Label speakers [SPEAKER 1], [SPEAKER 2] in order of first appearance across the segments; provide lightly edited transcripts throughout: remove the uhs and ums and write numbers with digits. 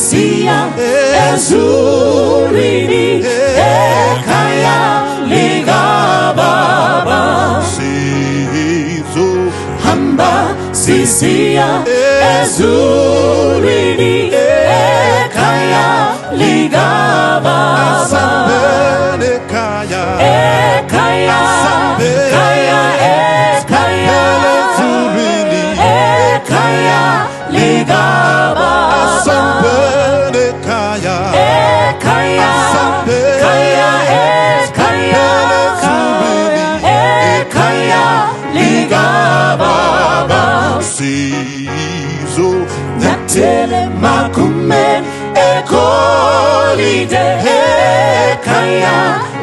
[SPEAKER 1] sisia ezurini ekaya ligababa
[SPEAKER 2] Sizo
[SPEAKER 1] hamba sisia ezurini ekaya ligababa
[SPEAKER 2] Asambene kaya
[SPEAKER 1] ekaya kaya ekaya
[SPEAKER 2] Zurini
[SPEAKER 1] ekaya ligababa
[SPEAKER 2] Asambene kaya
[SPEAKER 1] ekaya kaya ekaya ekaya ligababa
[SPEAKER 2] Sizo
[SPEAKER 1] Natele makumen ekolide ekaya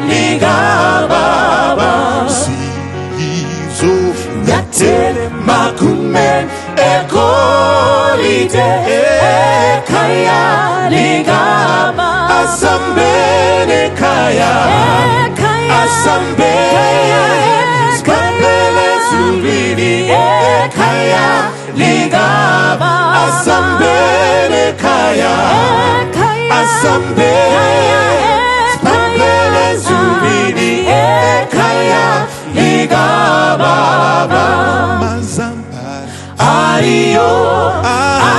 [SPEAKER 1] ligababa
[SPEAKER 2] Sizo
[SPEAKER 1] Natele makumen ekolide ekaya ligababa
[SPEAKER 2] Asambene kaya
[SPEAKER 1] Asambele Zurini ekaya ligababa
[SPEAKER 2] Asambene kaya
[SPEAKER 1] Asambele Zurini ekaya ligababa
[SPEAKER 2] Mazamba
[SPEAKER 1] Ario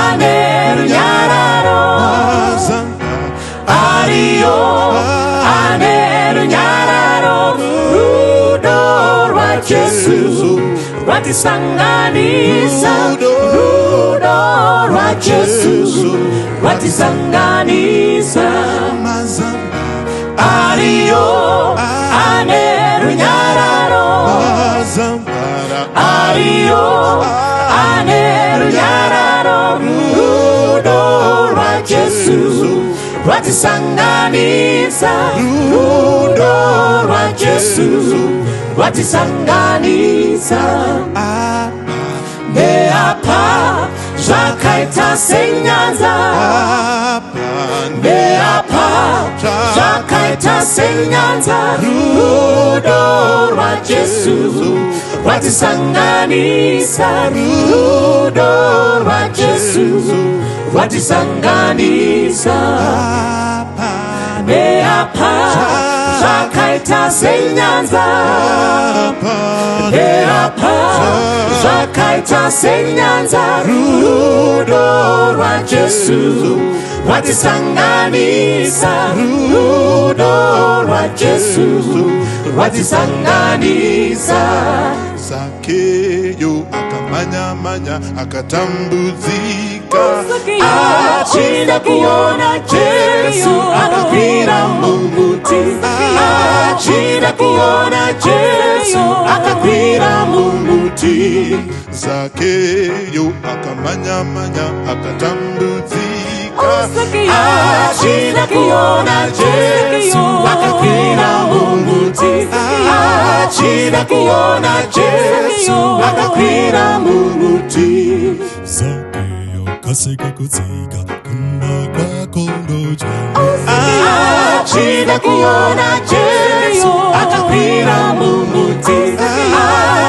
[SPEAKER 1] anerunyararo
[SPEAKER 2] Mazamba
[SPEAKER 1] Ario anerunyararo Rudo rwa Jesu Rwatisanganisa Rudo rwa Jesu Rwatisanganisa
[SPEAKER 2] Mazamba
[SPEAKER 1] Ario anerunyararo
[SPEAKER 2] Mazambara
[SPEAKER 1] Ario anerunyararo Rudo rwa Jesu Rwatisanganisa Rudo rwa Jesu Rwatisanganisa Beapa Zvakaita senyanza Beapa Zvakaita senyanza Rudo rwa Jesu Rwatisanganisa Rudo rwa Jesu Rwatisanganisa Beapa Zvakaita senyanza Beapa Zvakaita senyanza Rudo rwa Jesu Rwatisanganisa Rudo rwa Jesu Rwatisanganisa
[SPEAKER 2] Zakeyo akamanya akatambuzika
[SPEAKER 1] Achinda kuona Jesu akakwira mumuti Achinda kuona Jesu akakwira mumuti
[SPEAKER 2] Zakeyo akamanya akatambuzika
[SPEAKER 1] Achinda kuona Jesu akakwira mumuti Achinda kuona Jesu akakwira mumuti
[SPEAKER 3] Zakeyo kaseka kutsika kumba kwako ndojenga
[SPEAKER 1] Achinda kuona Jesu akakwira mumuti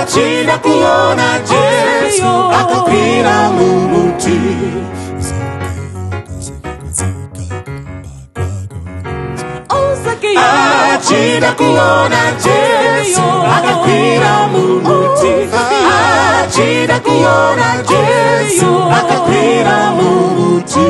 [SPEAKER 1] Achinda kuona Jesu akakwira mumuti
[SPEAKER 3] Zakeyo kaseka kutsika kumba kwako
[SPEAKER 1] Achinda kuona Jesu akakwira mumuti Achinda kuona Jesu akakwira mumuti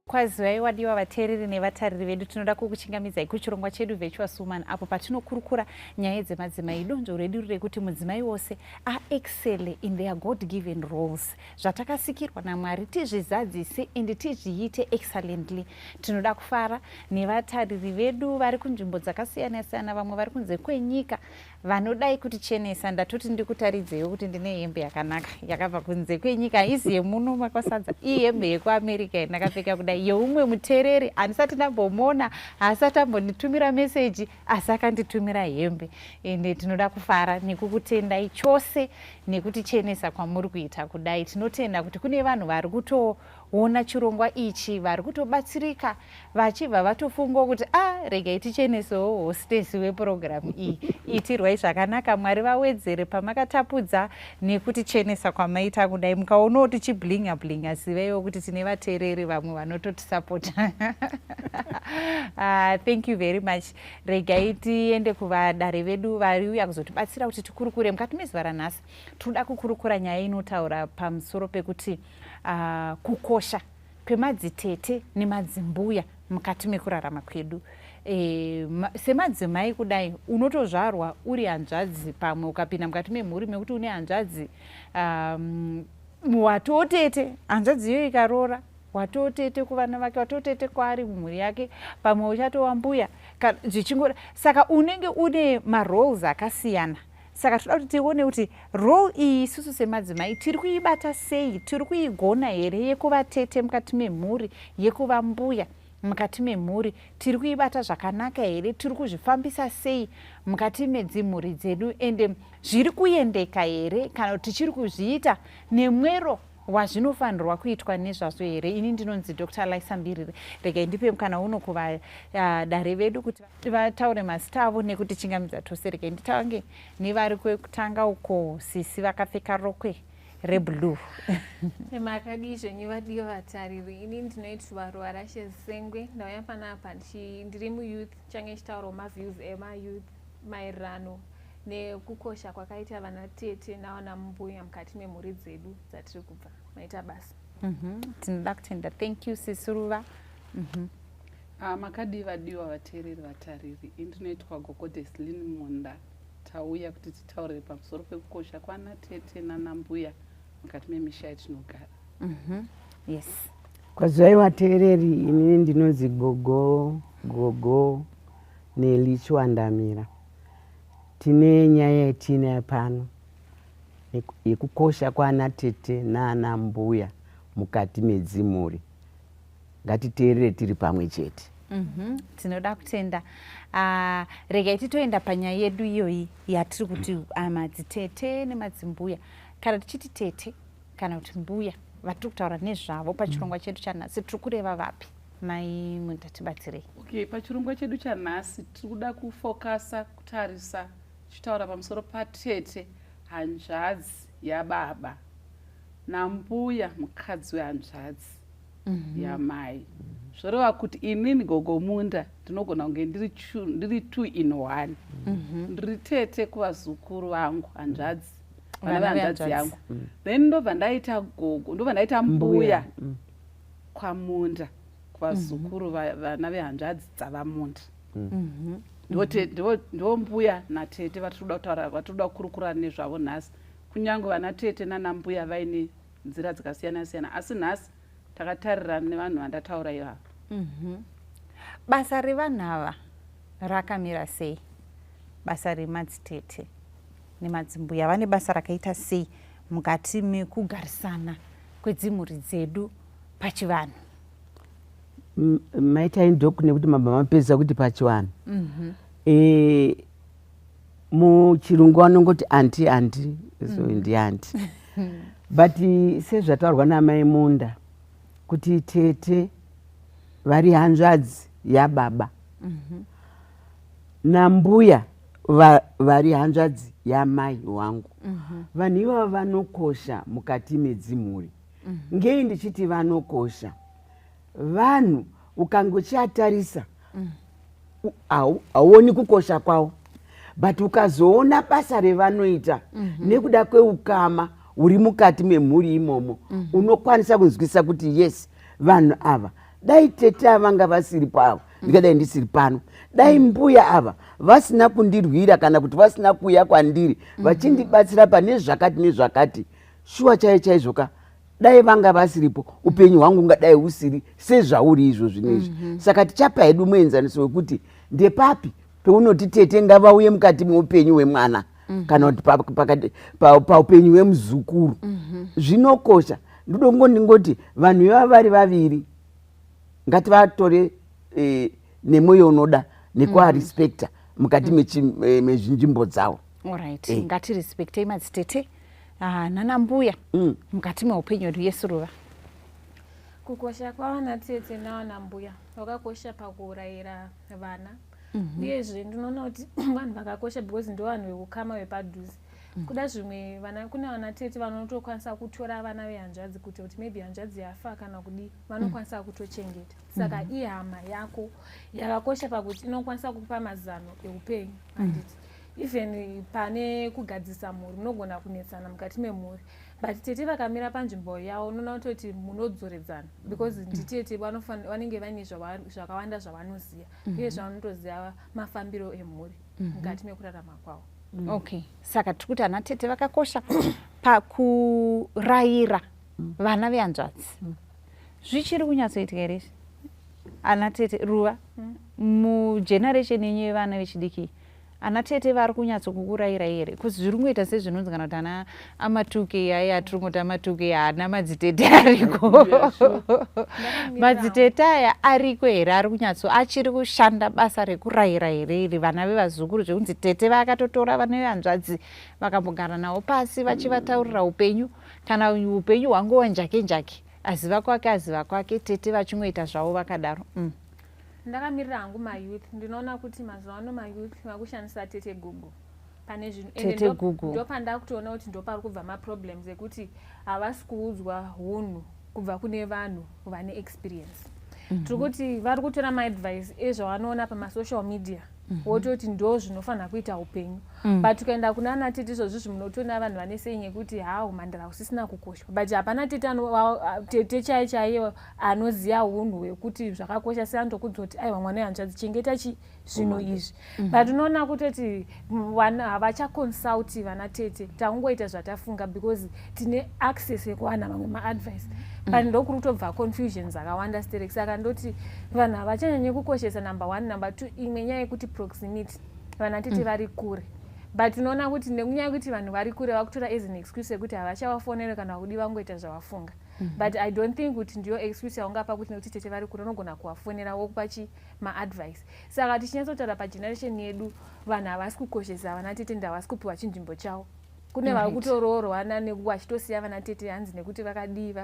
[SPEAKER 4] Kwazivai wadiwa vateereri nevatariri vedu tinoda kukuchingamidzai kuchirongwa chedu Virtuous Woman apo patinokurukura nyaya dzemadzimai. Donzvo redu rekuti mudzimai wose aexcel in their God given roles. Zvatakasikirwa naMwari tizvizadzise and tizviite excellently. Tinoda kufara nevatariri vedu vari kunzvimbo dzakasiyana siyana, vamwe vari kunze kwenyika vanodai kutichenesa. Ndatoti ndikutaridzewo kuti ndine hembe yakanaka yakabva kunze kwenyika, haizi yemuno makwasadza, iyi hembe yekuAmerica yandakapfeka kudai yeumwe muteereri andisati ndambomona, asati ambonditumira meseji asi akanditumira hembe. Ende tinoda kufara nekukutendai chose nekutichenesa kwamuri kuita kudai. Tinotenda kuti kune vanhu vari kuona chirongwa ichi vari kutobatsirika vachibva vatofunga kuti regai tichenesewo hostesi wepurogiramu iyi, itirwai zvakanaka, Mwari vawedzere pamakatapudza nekutichenesa kwamaita kudai. Mukaonawo tichiblinga blinga, ziveiwo kuti tine vateereri vamwe vanototisapota. Thank you very much. Regai tiende kuvadare vedu variuya kuzotibatsira kuti tikurukure. Mukati mezuva ranhasi tinoda kukurukura nyaya inotaura pamusoro pekuti kukosha kwemadzitete nemadzimbuya mukati mekurarama kwedu. Semadzimai kudai unotozvarwa uri hanzvadzi, pamwe ukapinda mukati memhuri mekuti une hanzvadzi watotete, hanzvadzi iyo ikaroora watotete kuvana vake, watotete kwaari mumhuri yake, pamwe uchatova mbuya zvichingora. Saka unenge une maroles akasiyana. Saka toda kuti tione kuti role iyi isusu semadzimai tiri kuibata sei, tiri kuigona here, yekuva tete mukati memhuri, yekuva mbuya mukati memhuri, tiri kuibata zvakanaka here, tiri kuzvifambisa sei mukati medzimhuri dzedu, ende zviri kuendeka here kana kuti tichiri kuzviita nemwero wazvinofanirwa kuitwa nezvazvo here. Ini ndinonzi Dr. Laisa Mbirire. Regai ndipe mukana uno kuvadare vedu kuti vataure mazita avo nekutichingamidza tose. Regai nditavange nevari kwekutanga uko, Sisi vakapfeka rokwe reblue.
[SPEAKER 5] Makadii zvenyu vadiwa vatariri, ini ndinoitwa Ruarashe Sengwe, ndauya panapa ndiri muyouth, change chitaurawo maviews emayouth maererano nekukosha kwakaita vana tete navana mbuya mukati memhuri dzedu dzatiri kubva maita basa.
[SPEAKER 4] Tinoda kutenda. Thank you Sisuruva.
[SPEAKER 6] Makadii vadiwa vateereri vatariri, indinoitwa Gogoddess Lynn Munda, tauya kuti titaurire pamusoro pekukosha kwana tete nana mbuya mukati memisha yatinogara.
[SPEAKER 4] Yes.
[SPEAKER 7] Kwazivai vateereri, inini ndinonzi Gogo Nelichwandamira. Tine nyaya yetinayo pano yekukosha kwana tete nana mbuya mukati medzimhuri. Ngatiteerere tiri pamwe chete.
[SPEAKER 4] Tinoda kutenda. Regai titoenda panyaya yedu iyoyi yatiri kuti madzitete nemadzimbuya. Kana tichiti tete kana kuti mbuya, vatiri kutaura nezvavo pachirongwa chedu chanhasi, tiri kureva vapi? Mai mutatibatsirei.
[SPEAKER 6] Okay, pachirongwa chedu chanhasi tiri kuda kufokasa, kutarisa, tichitaura pamusoro patete, hanzvadzi yababa, nambuya mukadzi wehanzvadzi yamai. Zvoreva kuti inini Gogo Munda ndinogona kunge ndiri 2 in 1. Ndiri tete kuvazukuru vangu, hanzvadzi, vana vehanzvadzi yangu. Then ndobva ndaita gogo, ndobva ndaita mbuya kwaMunda, kuvazukuru vana vehanzvadzi dzavaMunda. Ndo mbuya natete vatiri kukurukura nezvavo nhasi. Kunyange vana tete nana mbuya vaine nzira dzakasiyana siyana, asi nhasi takatarira nevanhu vandataura ivavo.
[SPEAKER 4] Basa revanhu ava rakamira sei? Basa remadzitete nemadzimbuya vane basa rakaita sei mukati mekugarisana kwedzimhuri dzedu pachivanhu?
[SPEAKER 7] Maita indoku nekuti mabva mapedza kuti pachivanhu. Muchirungu vanongoti anti, so ndi anti. But sezvataurwa namai Munda kuti tete vari hanzvadzi yababa, nambuya vari hanzvadzi yamai wangu. Vanhu ivava vanokosha mukati medzimhuri. Ngei ndichiti vanokosha? Vanhu ukangochiatarisa hauoni kukosha kwavo, but ukazoona basa revanoita nekuda kweukama uri mukati memhuri imomo, unokwanisa kunzwisisa kuti yes, vanhu ava dai tete avanga vasiri pavo ndingadai ndisiri pano, dai mbuya ava vasina kundirwira kana kuti vasina kuuya kwandiri vachindibatsira pane zvakati nezvakati, shuwa chaizvoka dai vanga vasiripo upenyu hwangu ngadai husiri sezvauri izvo zvinezvi. Saka tichapa hedu muenzaniso wekuti ndepapi peunoti tete ngavauye mukati meupenyu hwemwana kana kuti paupenyu hwemuzukuru. Zvinokosha. Ndingoti vanhu ivava vari vaviri ngativatore nemwoyo unoda nekuvarespekta mukati mezvinzvimbo dzavo.
[SPEAKER 4] Alright, ngatirespektei madzitete nana mbuya mukati meupenyu hwedu. Yesu Ruva.
[SPEAKER 5] kukosha kwavana tete navana mbuya vakakosha pakuurayira vana uyezve ndinoona kuti vanhu vakakosha because ndo vanhu vekukama vepadhuze kuda zvimwe kune vana tete vanotokwanisa kutora vana vehanzvadzi kuti maybe hanzvadzi yafa kana kudi vanokwanisa kutochengeta saka ihama yako yakakosha pakuti inokwanisa kupa mazano eupenyu handiti even pane kugadzisa mhuri munogona kunetsana mukati memhuri but tete vakamira panzvimbo yavo unoona kutoti munodzoredzana because nditete vanenge vaine zvakawanda zvavanoziva uye zvavanotoziva mafambiro emhuri mukati mekurarama kwavo.
[SPEAKER 4] Okay, saka tiri kuti ana tete vakakosha pakurayira vana vehanzvadzi. Zvichiri kunyatsoitika here ana tete ruva mugeneration yenyu yevana vechidiki ana tete vari kunyatsokukurayira here kuzi zviri kungoita sezvinonzi kana kuti ana amatuke aya atiri kungoti amatuke haana madzitete ariko madzitete aya ariko here ari kunyatso achiri kushanda basa rekurayira here iri vana vevazukuru zvekunzi tete vakatotora vana vehanzvadzi vakambogara navo pasi vachivataurira upenyu kana upenyu hwangova njake njake aziva kwake tete vachingoita zvavo vakadaro.
[SPEAKER 5] Ndakamirira hangu mayouth ndinoona kuti mazuva ano mayouth vakushandisa tete Google pane
[SPEAKER 4] Google
[SPEAKER 5] ndo pandakutoona kuti ndo pari kubva maproblems ekuti havasi kuudzwa hunhu kubva kune vanhu vane experience. Tiri kuti vari kutora maadvice ezvavanoona pamasocial media wototi ndo zvinofanira kuita upenyu but ukaenda kuna ana tete izvozvizvi munotoona vanhu vane sei yekuti hawo mandara usisina kukoshwa but hapana tete chaiye anoziva hunhu hwekuti zvakakosha sei andokuudza kuti aiwa mwana wehanzvadzi chengeta zvinhu izvi but unoona kutoti havachaconsulti vana tete tangoita zvatafunga because tine access yekuwana mamwe maadvice but ndokuri kutobva confusions akawanda stereki saka ndoti vanhu havachanyanye kukoshesa number 1 number 2 imwe nyaya yekuti proximity vana tete vari kure but unoona kuti nekunyaya yekuti vanhu vari kure vakutora as an excuse yekuti havachavafonere kana kudi vangoita zvavafunga but I don't think kuti ndiyo excuse yaungapa kuti nekuti tete vari kure unogona kuvafonera wokupa maadvice saka tichinyatsotaura pageneration yedu vanhu havasi kukoshesa vana tete ndavasi kupiwa chinzvimbo chavo kune vari kutoroorwana vachitosiya vana tete hanzi nekuti vakadii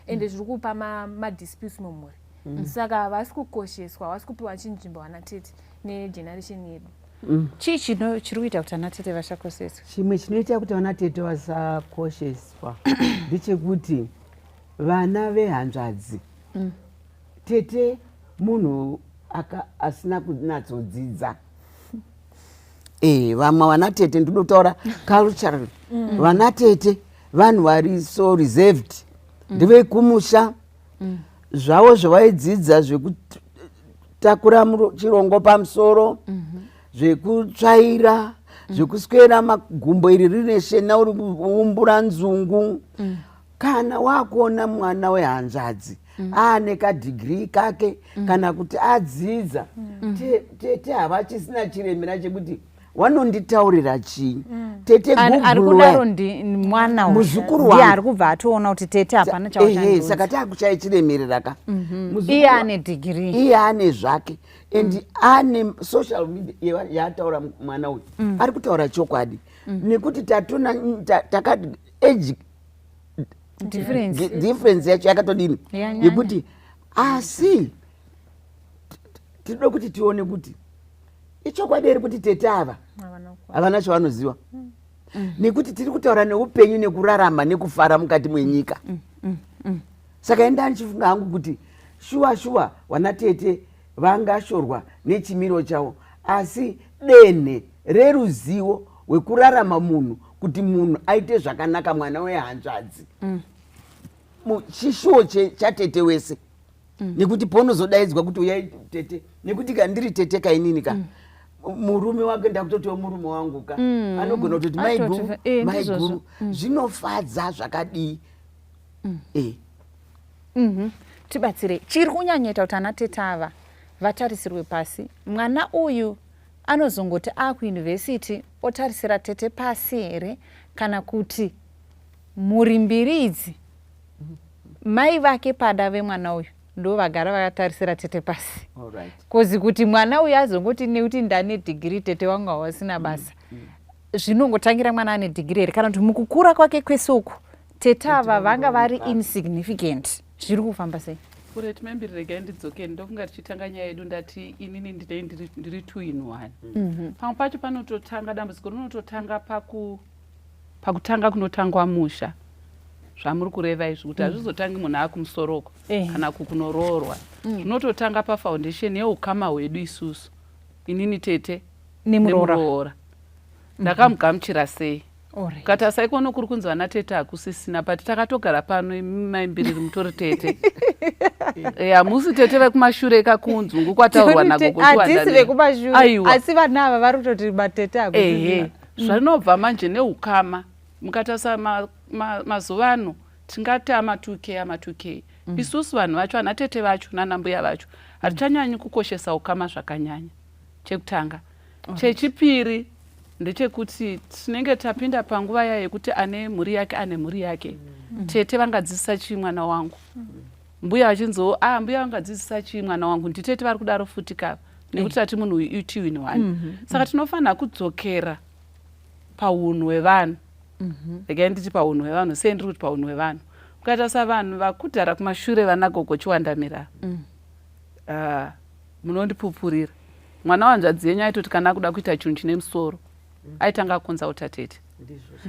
[SPEAKER 5] ende zviri kupa madisputes mumhuri saka havasi kukosheswa havasi kupiwa chinzvimbo vana tete negeneration yedu.
[SPEAKER 4] chii chiri kuita kuti vana tete vasakosheswa?
[SPEAKER 7] Chimwe chinoita kuti vana tete vasakosheswa ndechekuti vana vehanzvadzi tete munhu asina kunatsodzidza. Vamwe vana tete ndinotaura culturally vana tete vanhu vari so reserved ndevekumusha zvavo zvavaidzidza zvekutakura chirongo pamusoro zvekutsvaira zvekuswera magumbo iri rine shena uri kuumbura nzungu kana wakuona mwana wehanzvadzi aane kadhigiri kake kana kuti adzidza tete havachisina chiremera chekuti wanonditaurira chii tete
[SPEAKER 4] ari kudaro mwana
[SPEAKER 7] muzukuru
[SPEAKER 4] wangu ari kubva atoona kuti tete hapana chawachandoudza
[SPEAKER 7] saka takuchaichiremerera ka
[SPEAKER 4] iye ane dhigiri
[SPEAKER 7] iye ane zvake and ane social media yaataura mwana uyu ari kutaura chokwadi nekuti tatona takati age difference yacho yakatodini yekuti asi tinoda kuti tione kuti ichokwadi ere kuti tete ava havana chavanoziva nekuti tiri kutaura neupenyu nekurarama nekufara mukati mwenyika saka enda ndichifunga hangu kuti shuwa vana tete vangashorwa nechimiro chavo asi denhe reruzivo hwekurarama munhu kuti munhu aite zvakanaka mwana wehanzvadzi chishuwo chatete wese nekuti paunozodaidzwa kuti uyai tete nekuti kandiri tete kainini ka murume wake ndakutotiwo murume wangu ka anogona kutoti maiguru zvinofadza zvakadii.
[SPEAKER 4] tibatsire chiri kunyanyeta kuti ana tete ava vatarisirwe pasi. Mwana uyu anozongoti akuyunivhesiti otarisira tete pasi here kana kuti mhuri mbiri idzi mai vake pada vemwana uyu ndo vagara vakatarisira tete pasi kozi kuti mwana uyu azongoti nekuti ndane dhigiri tete wangu hawasina basa zvinongotangira mwana ane dhigiri here kana kuti mukukura kwake kwese uku tete ava vanga vari insignificant zviri kufamba sei?
[SPEAKER 6] Kureti membiri regai ndidzoke ndokunga tichitanga nyaya yedu ndati inini ndiri 2 in 1. Pamwe pacho panototanga dambudziko rinototanga pakutanga kunotangwa musha zvamuri kureva izvi kuti hazvizotangi munhu akumusoroko kana kukunoroorwa. Zvinototanga pafoundation yeukama hwedu isusu inini tete nemuroora. Ndakamugamuchira sei? Kati asaikono kuri kunzi vana tete hakusisina but takatogara pano maimbiriri mutori tete. Hamusi tete vekumashure kakunzungu kwataurwa
[SPEAKER 4] nagohatisi vekumashure asi vana ava vari kutoti matete hakusisina.
[SPEAKER 6] Zvinobva manje neukama mukatarisa mazuva ano tingati ama2k isusu vanhu vacho vana tete vacho nanambuya vacho hatichanyanyi kukoshesa ukama zvakanyanya. Chekutanga. Chechipiri ndechekuti tinenge tapinda panguva yayo yekuti ane mhuri yake ane mhuri yake. Tete vangadzidzisa chii mwana wangu? Mbuya vachinzoo mbuya vangadzidzisa chii mwana wangu? Nditete vari kudaro futi kava nekuti tati munhu uyu 2 in 1. Saka tinofanira kudzokera paunhu hwevanhu. Regai nditi paunhu hwevanhu sei ndiri kuti paunhu hwevanhu. Mukatarisa vanhu vakudhara kumashure vana gogo chiwandamira. Munondipupurira. Mwana wanzvadzi yenyu aitoti kana kuda kuita chinhu chine musoro aitanga akonza utatete.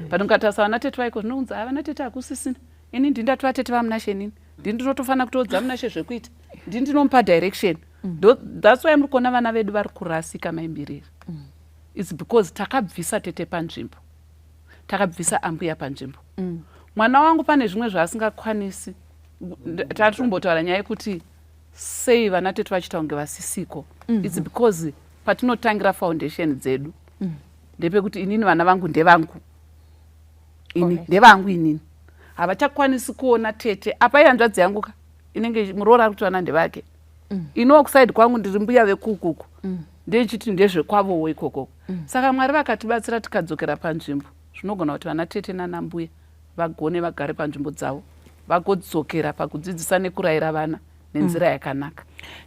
[SPEAKER 6] But mukatarisa vana tete vaiko zvinounza vana tete hakusisina. Ini ndindati vatete vamunashe nini? Ndindotofanira kutoudza munashe zvekuita. Ndinomupa direction. That's why muri kuona vana vedu vari kurasika maimbiriri. It's because takabvisa tete panzvimbo. Takabvisa ambuya panzvimbo. Mwana wangu pane zvimwe zvaasingakwanisi. Tatombotaura nyaya yekuti sei vana tete vachiita kunge vasisiko. It's because patinotangira foundation dzedu. Ndepekuti inini vana vangu ndevangu. Ndevangu inini. Havachakwanisi kuona tete. Apa ihanzvadzi yangu ka? Inenge muroora kuti vana ndevake. Inokuside kwangu ndiri mbuya vekukuku. Ndechiti ndezvekwavowo ikoko. Saka Mwari vakatibatsira tikadzokera panzvimbo. Zvinogona kuti vana tete nanambuya vagone vagare panzvimbo dzavo. Vagodzokera pakudzidzisa nekurayira vana nenzira yakanaka.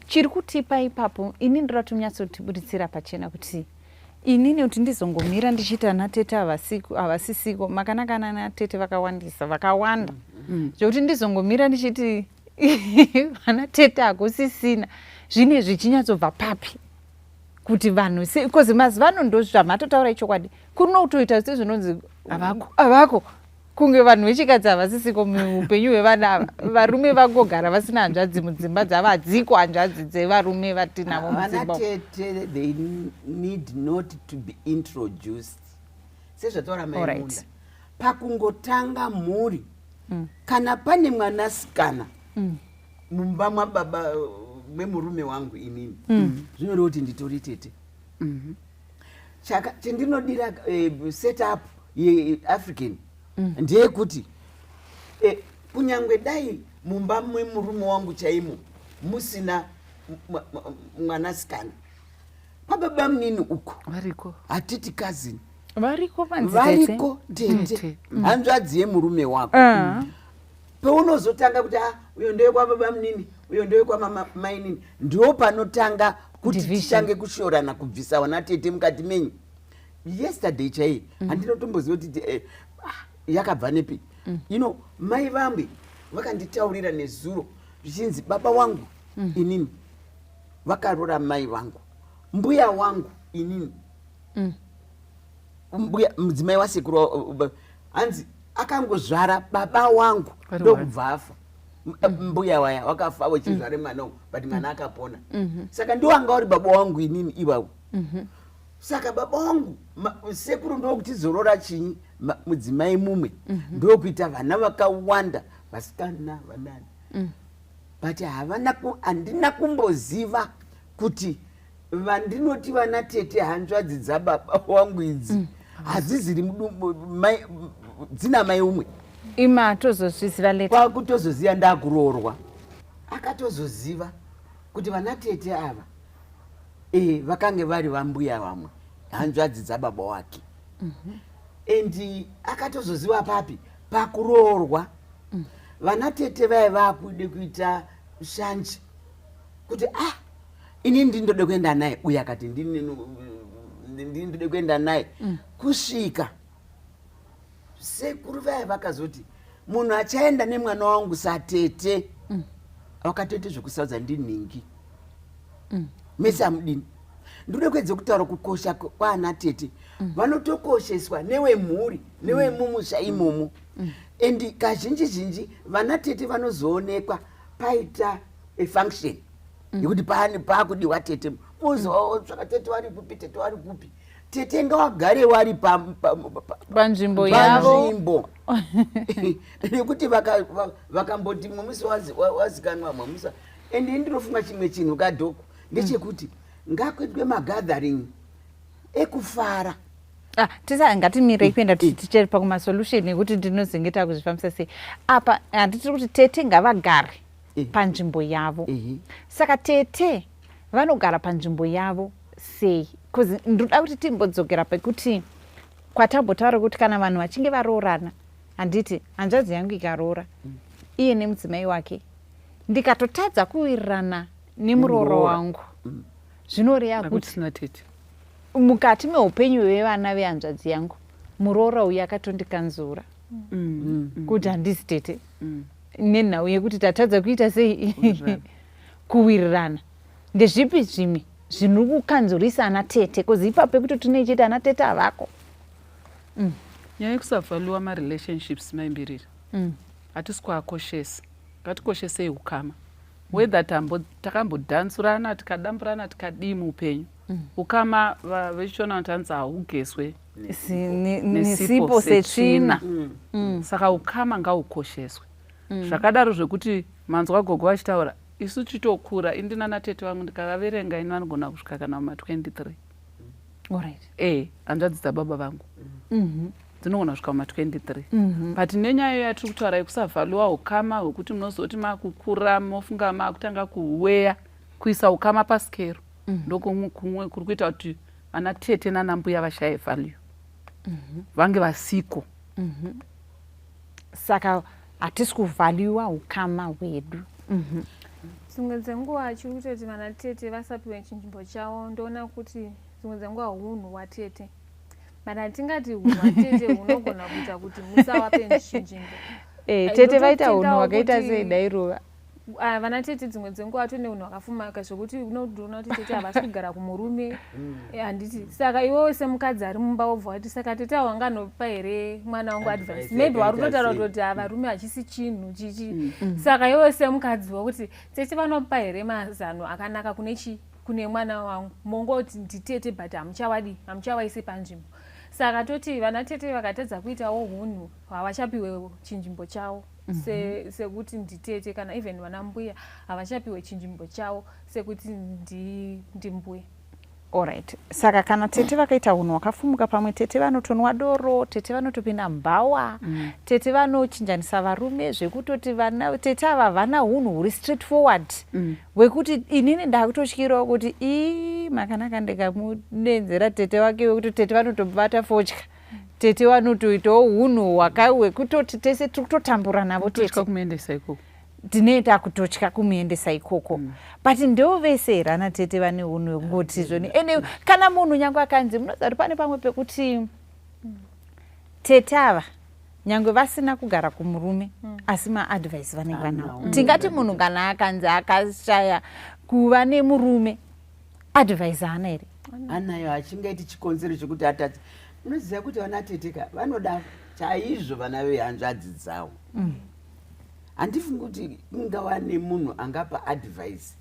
[SPEAKER 4] Chiri kutipa ipapo ini ndira tonyatsotibuditsira pachena kuti inini kuti ndizongomira ndichiti ana tete havasisiko makanaka nana tete vakawandisa vakawanda. Zvokuti ndizongomira ndichiti vana tete hakusisina zvine zvichinyatsobva papi kuti vanhu because mazuva ano ndo zvamatotaura ichokwadi kunotoita sezvinonzi avako kunge vanhu vechikadzi havasisiko muupenyu hwevana ava varume vangogara vasina hanzvadzi mudzimba dzavo hadziko hanzvadzi dzevarume vatinavo mudzimba.
[SPEAKER 7] Vana tete they need not to be introduced sezvataura maimunda pakungotanga mhuri. Kana pane mwanasikana mumba mwababa wemurume wangu inini zvinoreva kuti nditori tete. Chendinodira setup yeAfrican ndeyekuti kunyangwe dai mumba mwemurume wangu chaimo musina mwanasikana pababa munini uko
[SPEAKER 6] variko
[SPEAKER 7] hatiti cousin
[SPEAKER 4] variko
[SPEAKER 7] tete hanzvadzi yemurume wako. Peunozotanga kuti uyo ndewe kwababa munini uyo ndewe kwamamai nini ndo panotanga kuti tichange kushorana kubvisa vana tete mukati menyu. Yesterday chai handinotomboziva kuti yakabva nepi. Mai vamwe vakanditaurira nezuro zvichinzi baba wangu inini vakarora mai vangu, mbuya wangu inini mbuya mudzimai wasekuru hanzi akangozvara baba wangu ndokubva afa. Mbuya waya wakafa wachizvare mwana but mwana akapona. Saka ndiwanga uri baba wangu inini ivavo. Saka baba wangu sekuru ndokuti zorora chinyi mudzimai mumwe ndokuita vana vakawanda vasikana vanani. But handina kumboziva kuti vandinoti vana tete hanzvadzi dzababa wangu idzi hadziziri dzina mai umwe.
[SPEAKER 4] Imatozozviziva leta
[SPEAKER 7] kwakutozoziva ndakuroorwa akatozoziva kuti vana tete ava vakange vari vambuya vamwe hanzvadzi dzababa wake. And akatozoziva papi pakuroorwa vana tete vaya vakude kuita shanje kuti ini ndindode kuenda naye uye akati ndindode kuenda naye kusvika sekuru vaya vakazoti munhu achaenda nemwana wangu satete wakatoite zvekusaudza ndinhingi mese amudini. Ndode kuedze kutaura kukosha kwaana tete vanotokosheswa nevemhuri nevemumusha imomo. And kazhinji vana tete vanozoonekwa paita efunction yekuti paakudiwa tete uzotsvaka tete vari kupi tete vari kupi. Tete ngawagare wari
[SPEAKER 4] panzvimbo yavo
[SPEAKER 7] nekuti vakamboti mwemusi wazikanwa mwemusa. And ndinofunga chimwe chinhu kadhoko ndechekuti ngakuitwe magathering ekufara.
[SPEAKER 4] Ngatimirei kuenda tichiri pakumasolution ekuti ndinozengeta kuzvifambisa sei. Apa handitiri kuti tete ngavagare panzvimbo yavo. Saka tete vanogara panzvimbo yavo sei? Because ndoda kuti timbodzokera pekuti kwatambotaura kuti kana vanhu vachinge varoorana, handiti hanzvadzi yangu ikaroora iye nemudzimai wake, ndikatotadza kuwirirana nemurooro wangu, zvinoreva kuti mukati meupenyu hwevana vehanzvadzi yangu murooro uyu akatondikanzura kuti handisi tete nenhau yekuti tatadza kuita sei kuwirirana. Ndezvipi zvimwe zviri kukanzurisa ana tete? Kozi ipapo ekuti tinechiti ana tete havako.
[SPEAKER 6] Nyaya yekusavhaliwa marelationships maimbiriri hatisi kuakoshesa. Ngatikoshesei ukama. Whether takambodhansurana tikadamburana tikadii muupenyu, ukama vechishona kuti hanzi haugeswe
[SPEAKER 4] nesipo setsvina.
[SPEAKER 6] Saka ukama ngaukosheswe. Zvakadaro zvekuti manzwa gogo vachitaura isu chitokura indina natete vangu ndikavaverenga ini vanogona kusvika kana kuma23. Hanzvadzi dzababa vangu dzinogona kusvika kuma23. But nenyaya yatiri kutaura yekusavhaliwa ukama hwekuti munozoti makukura mofunga makutanga kuweya kuisa ukama pasikero, ndokumwe kuri kuita kuti ana tete nanambuya vashaye value vange vasiko.
[SPEAKER 4] Saka hatisi kuvhaliwa ukama hwedu.
[SPEAKER 5] Dzimwe dzenguva chiri kutoti vana tete vasapiwe chinzvimbo chavo, ndoona kuti dzimwe dzenguva hunhu hwatete. But hatingati hunhu hwatete hunogona kuita kuti musavape chinzvimbo.
[SPEAKER 4] Tete vaita hunhu hwakaita sei dairova?
[SPEAKER 5] Vana tete dzimwe dzenguva tone hunhu hwakafumaka zvokuti unoona kuti tete havasi kugara kumurume. Handiti saka iwewe semukadzi ari mumba wobva wati saka tete hawanganopa here mwana wangu advice. Maybe wari kutotaura kuti varume hachisi chinhu chichi. Saka iwewe semukadzi wokuti tete vanopa here mazano akanaka kune mwana wangu, mongoti nditete but hamuchavaisi panzvimbo. Saka toti vana tete vakatadza kuitawo hunhu havachapiwe chinzvimbo chavo sekuti nditete, kana even vana mbuya havachapiwe chinzvimbo chavo sekuti ndimbuya.
[SPEAKER 4] Alright. Saka kana tete vakaita hunhu hwakafumuka, pamwe tete vanotonwa doro, tete vanotopinda mbawa, tete vanochinjanisa varume zvekutoti vana tete ava vana hunhu huri straight forward hwekuti inini ndakutotyirawo kuti makanaka ndikamudedzera tete wake wekuti tete vanotobata fotya, tete vanotoitawo hunhu hwekutoti tese tiri kutotambura navo tete
[SPEAKER 6] kumuendesa ikoko.
[SPEAKER 4] Ndinoita kutotya kumuendesa ikoko. But ndo vese rana tete vane hunhu hwekungoti zvoni. Ene kana munhu nyange akanzi munoziva kuti pane pamwe pekuti tete ava nyange vasina kugara kumurume asi maadvice vanenge vanawo. Tingati munhu kana akanzi akashaya kuva nemurume, advice haana here?
[SPEAKER 7] Anayo achingaiti chikonzero chekuti atadzi. Unoziva kuti vana teteka vanoda chaizvo vana vehanzvadzi dzavo. Handifungi kuti ingava nemunhu angapa advice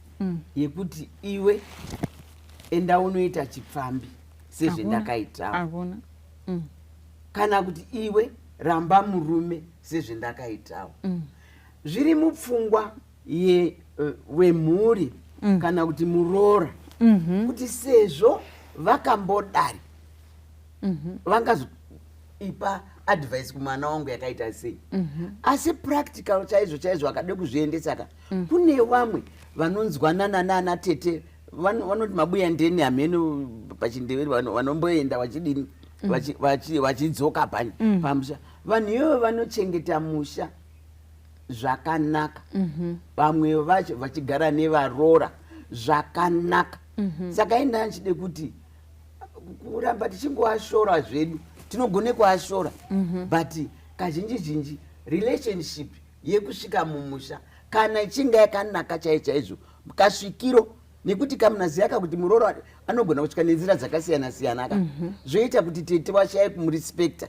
[SPEAKER 7] yekuti iwe enda unoita chipfambi sezvendakaitawo, kana kuti iwe ramba murume sezvendakaitawo. Zviri mupfungwa wemhuri kana kuti muroora kuti sezvo vakambodari vangazoipa advice kumwana wangu yakaita sei. Asi practical chaizvo vakade kuzviendesa ka kune vamwe vanonzwanana nana tete vanoti mabuya ndeni hameno pachindeveri vanomboenda vachidini vachidzoka pamusha. Vanhu ivo vanochengeta musha zvakanaka, vamwe vacho vachigara nevaroora zvakanaka. Saka enda nchide kuti kuramba tichingoashora zvedu tinogone kuashora, but kazhinji relationship yekusvika mumusha kana ichinge yakanaka chaizvo kasvikiro, nekuti kamunaziya kuti muroora anogona kusvika nenzira dzakasiyana-siyana ka zvoita kuti tete washaya kumurespecta.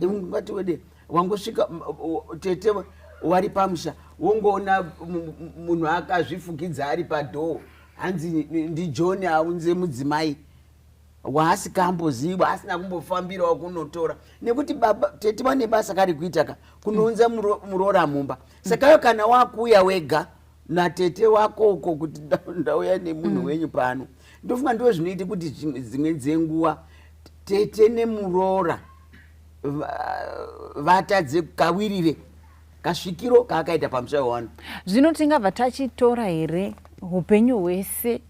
[SPEAKER 7] Ungati wede wangosvika tete wari pamusha wongoona munhu akazvifukidza ari padhoo hanzi ndiJohn aunze mudzimai waasikamboziva asina kumbofambirawo kunotora, nekuti baba tete vane basa kari kuita kunounza muroora mumba. Saka kana wakuuya wega natete wako uko kuti ndauya nemunhu wenyu pano, ndofunga ndo zvinoita kuti dzimwe dzenguva tete nemuroora vatadze kawirire kasvikiro kaakaita pamusha wewanu.
[SPEAKER 4] Zvino tingabva tachitora here upenyu hwese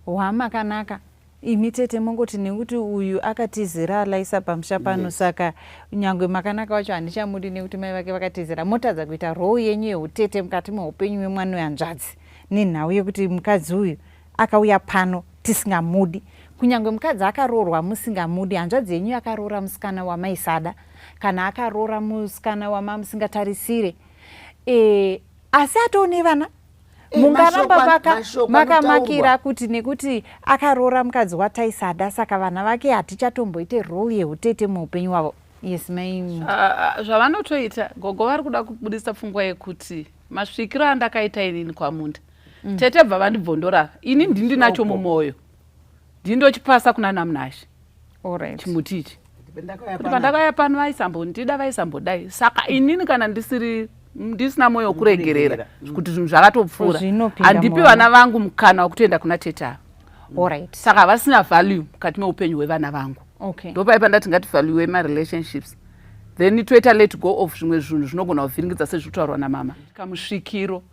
[SPEAKER 4] hwamakanaka imi tete mongoti nekuti uyu akatizira alaisa pamusha pano, saka nyangwe makanaka wacho handichamudi nekuti mai vake vakatizira. Motadza kuita role yenyu yeutete mukati meupenyu wemwana wehanzvadzi nenhau yekuti mukadzi uyu akauya pano tisingamudi. Kunyangwe mukadzi akaroorwa musingamudi, hanzvadzi yenyu akaroora musikana wamaisada kana akaroora musikana wamamusingatarisire, asi atoone vana mungaramba makamakira kuti nekuti akaroora mukadzi wataisada saka vana vake hatichatomboite role yeutete muupenyu wavo. Yes, mai
[SPEAKER 6] zvavanotoita gogo vari kuda kubudisa pfungwa yekuti masvikiro andakaita inini kwamunda tete bva vandibvondora ini ndindinacho mumwoyo ndindochipasa kuna namunazhi chimuti ichi kuti pandakauya pano vaisambondida vaisambodai, saka inini kana ndisina mwoyo wekuregerera kuti zvinhu zvakatopfuura handipi vana vangu mukana wekutoenda kuna tete avo. Saka havasina value mukati meupenyu hwevana vangu. Ndopaipa ndati ngati value wemarelationships, then toita let go of zvimwe zvinhu zvinogona kuvhiringidza sezvitaurwa namama kamusvikiro,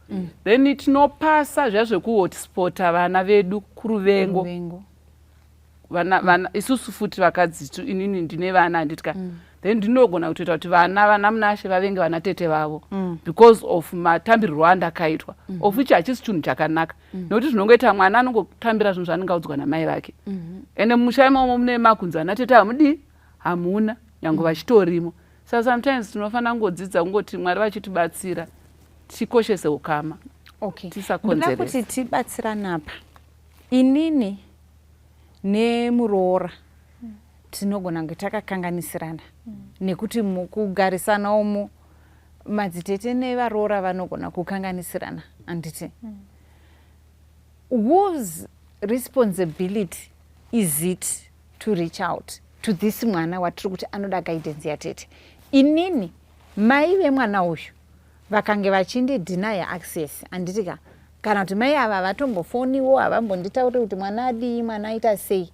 [SPEAKER 6] then tinopasa zviya zvekuhotspota vana vedu kuruvengo. Isusu futi vakadzi inini ndine vana handitka, then ndinogona kutoita kuti vana munashe vavenge vana tete vavo because of matambirirwo andakaitwa, of which hachisi chinhu chakanaka nokuti zvinongoita mwana anongotambira zvinhu zvaanenge audzwa namai vake, ende mumusha imomo mune makunzi ana tete hamudi hamuna nyange vachitorimo. So sometimes tinofanira kungodzidza kungoti Mwari vachitibatsira tikoshese ukama
[SPEAKER 4] tisakonzeresa. Kuti tibatsiranapa inini nemuroora tinogona kunge takakanganisirana nekuti mukugarisana umu madzitete nevaroora vanogona kukanganisirana. Handiti whose responsibility is it to reach out to this mwana watiri kuti anoda guidance yatete? Inini mai vemwana uyu vakange vachindideny access, handitika kana kuti mai ava vatombofoniwo havambonditauri kuti mwana adii mwana aita sei,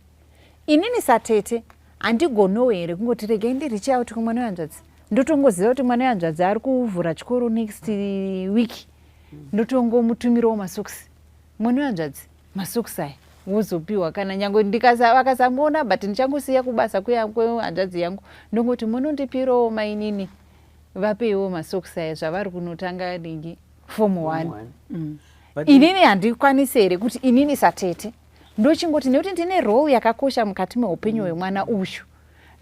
[SPEAKER 4] inini satete handigonowo here kungoti regai ndirichi out kumwana wehanzvadzi ndotongoziva kuti mwana wehanzvadzi ari kuvhura chikoro next week, ndotongomutumirawo masokisi. Mwana wehanzvadzi masokisi aya wozopiwa, kana nyange vakasamuona but ndichangosiya kubasa kwehanzvadzi yangu ndongoti munondipirawo mainini vapeiwo masokisi aya zvavari kunotanga dingi form 1. Inini handikwanisi here kuti inini satete ndochingoti nekuti ndine role yakakosha mukati meupenyu hwemwana uyu,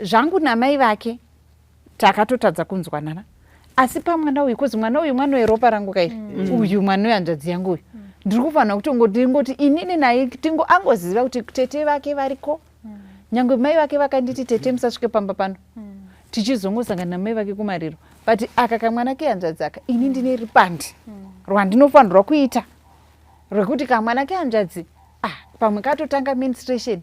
[SPEAKER 4] zvangu namai vake takatotadza kunzwanana, asi pamwana uyu kozi mwana uyu mwana weropa rangu kai uyu mwana wehanzvadzi yangu uyu ndiri kufanira kutongoti inini naye angoziva kuti tete vake variko, nyange mai vake vakanditi tete musasvike pamba pano tichizongosangana namai vake kumariro, but aka kamwana kehanzvadzi aka ini ndine ripandi rwandinofanirwa kuita rwekuti kamwana kehanzvadzi pamwe katotanga menstruation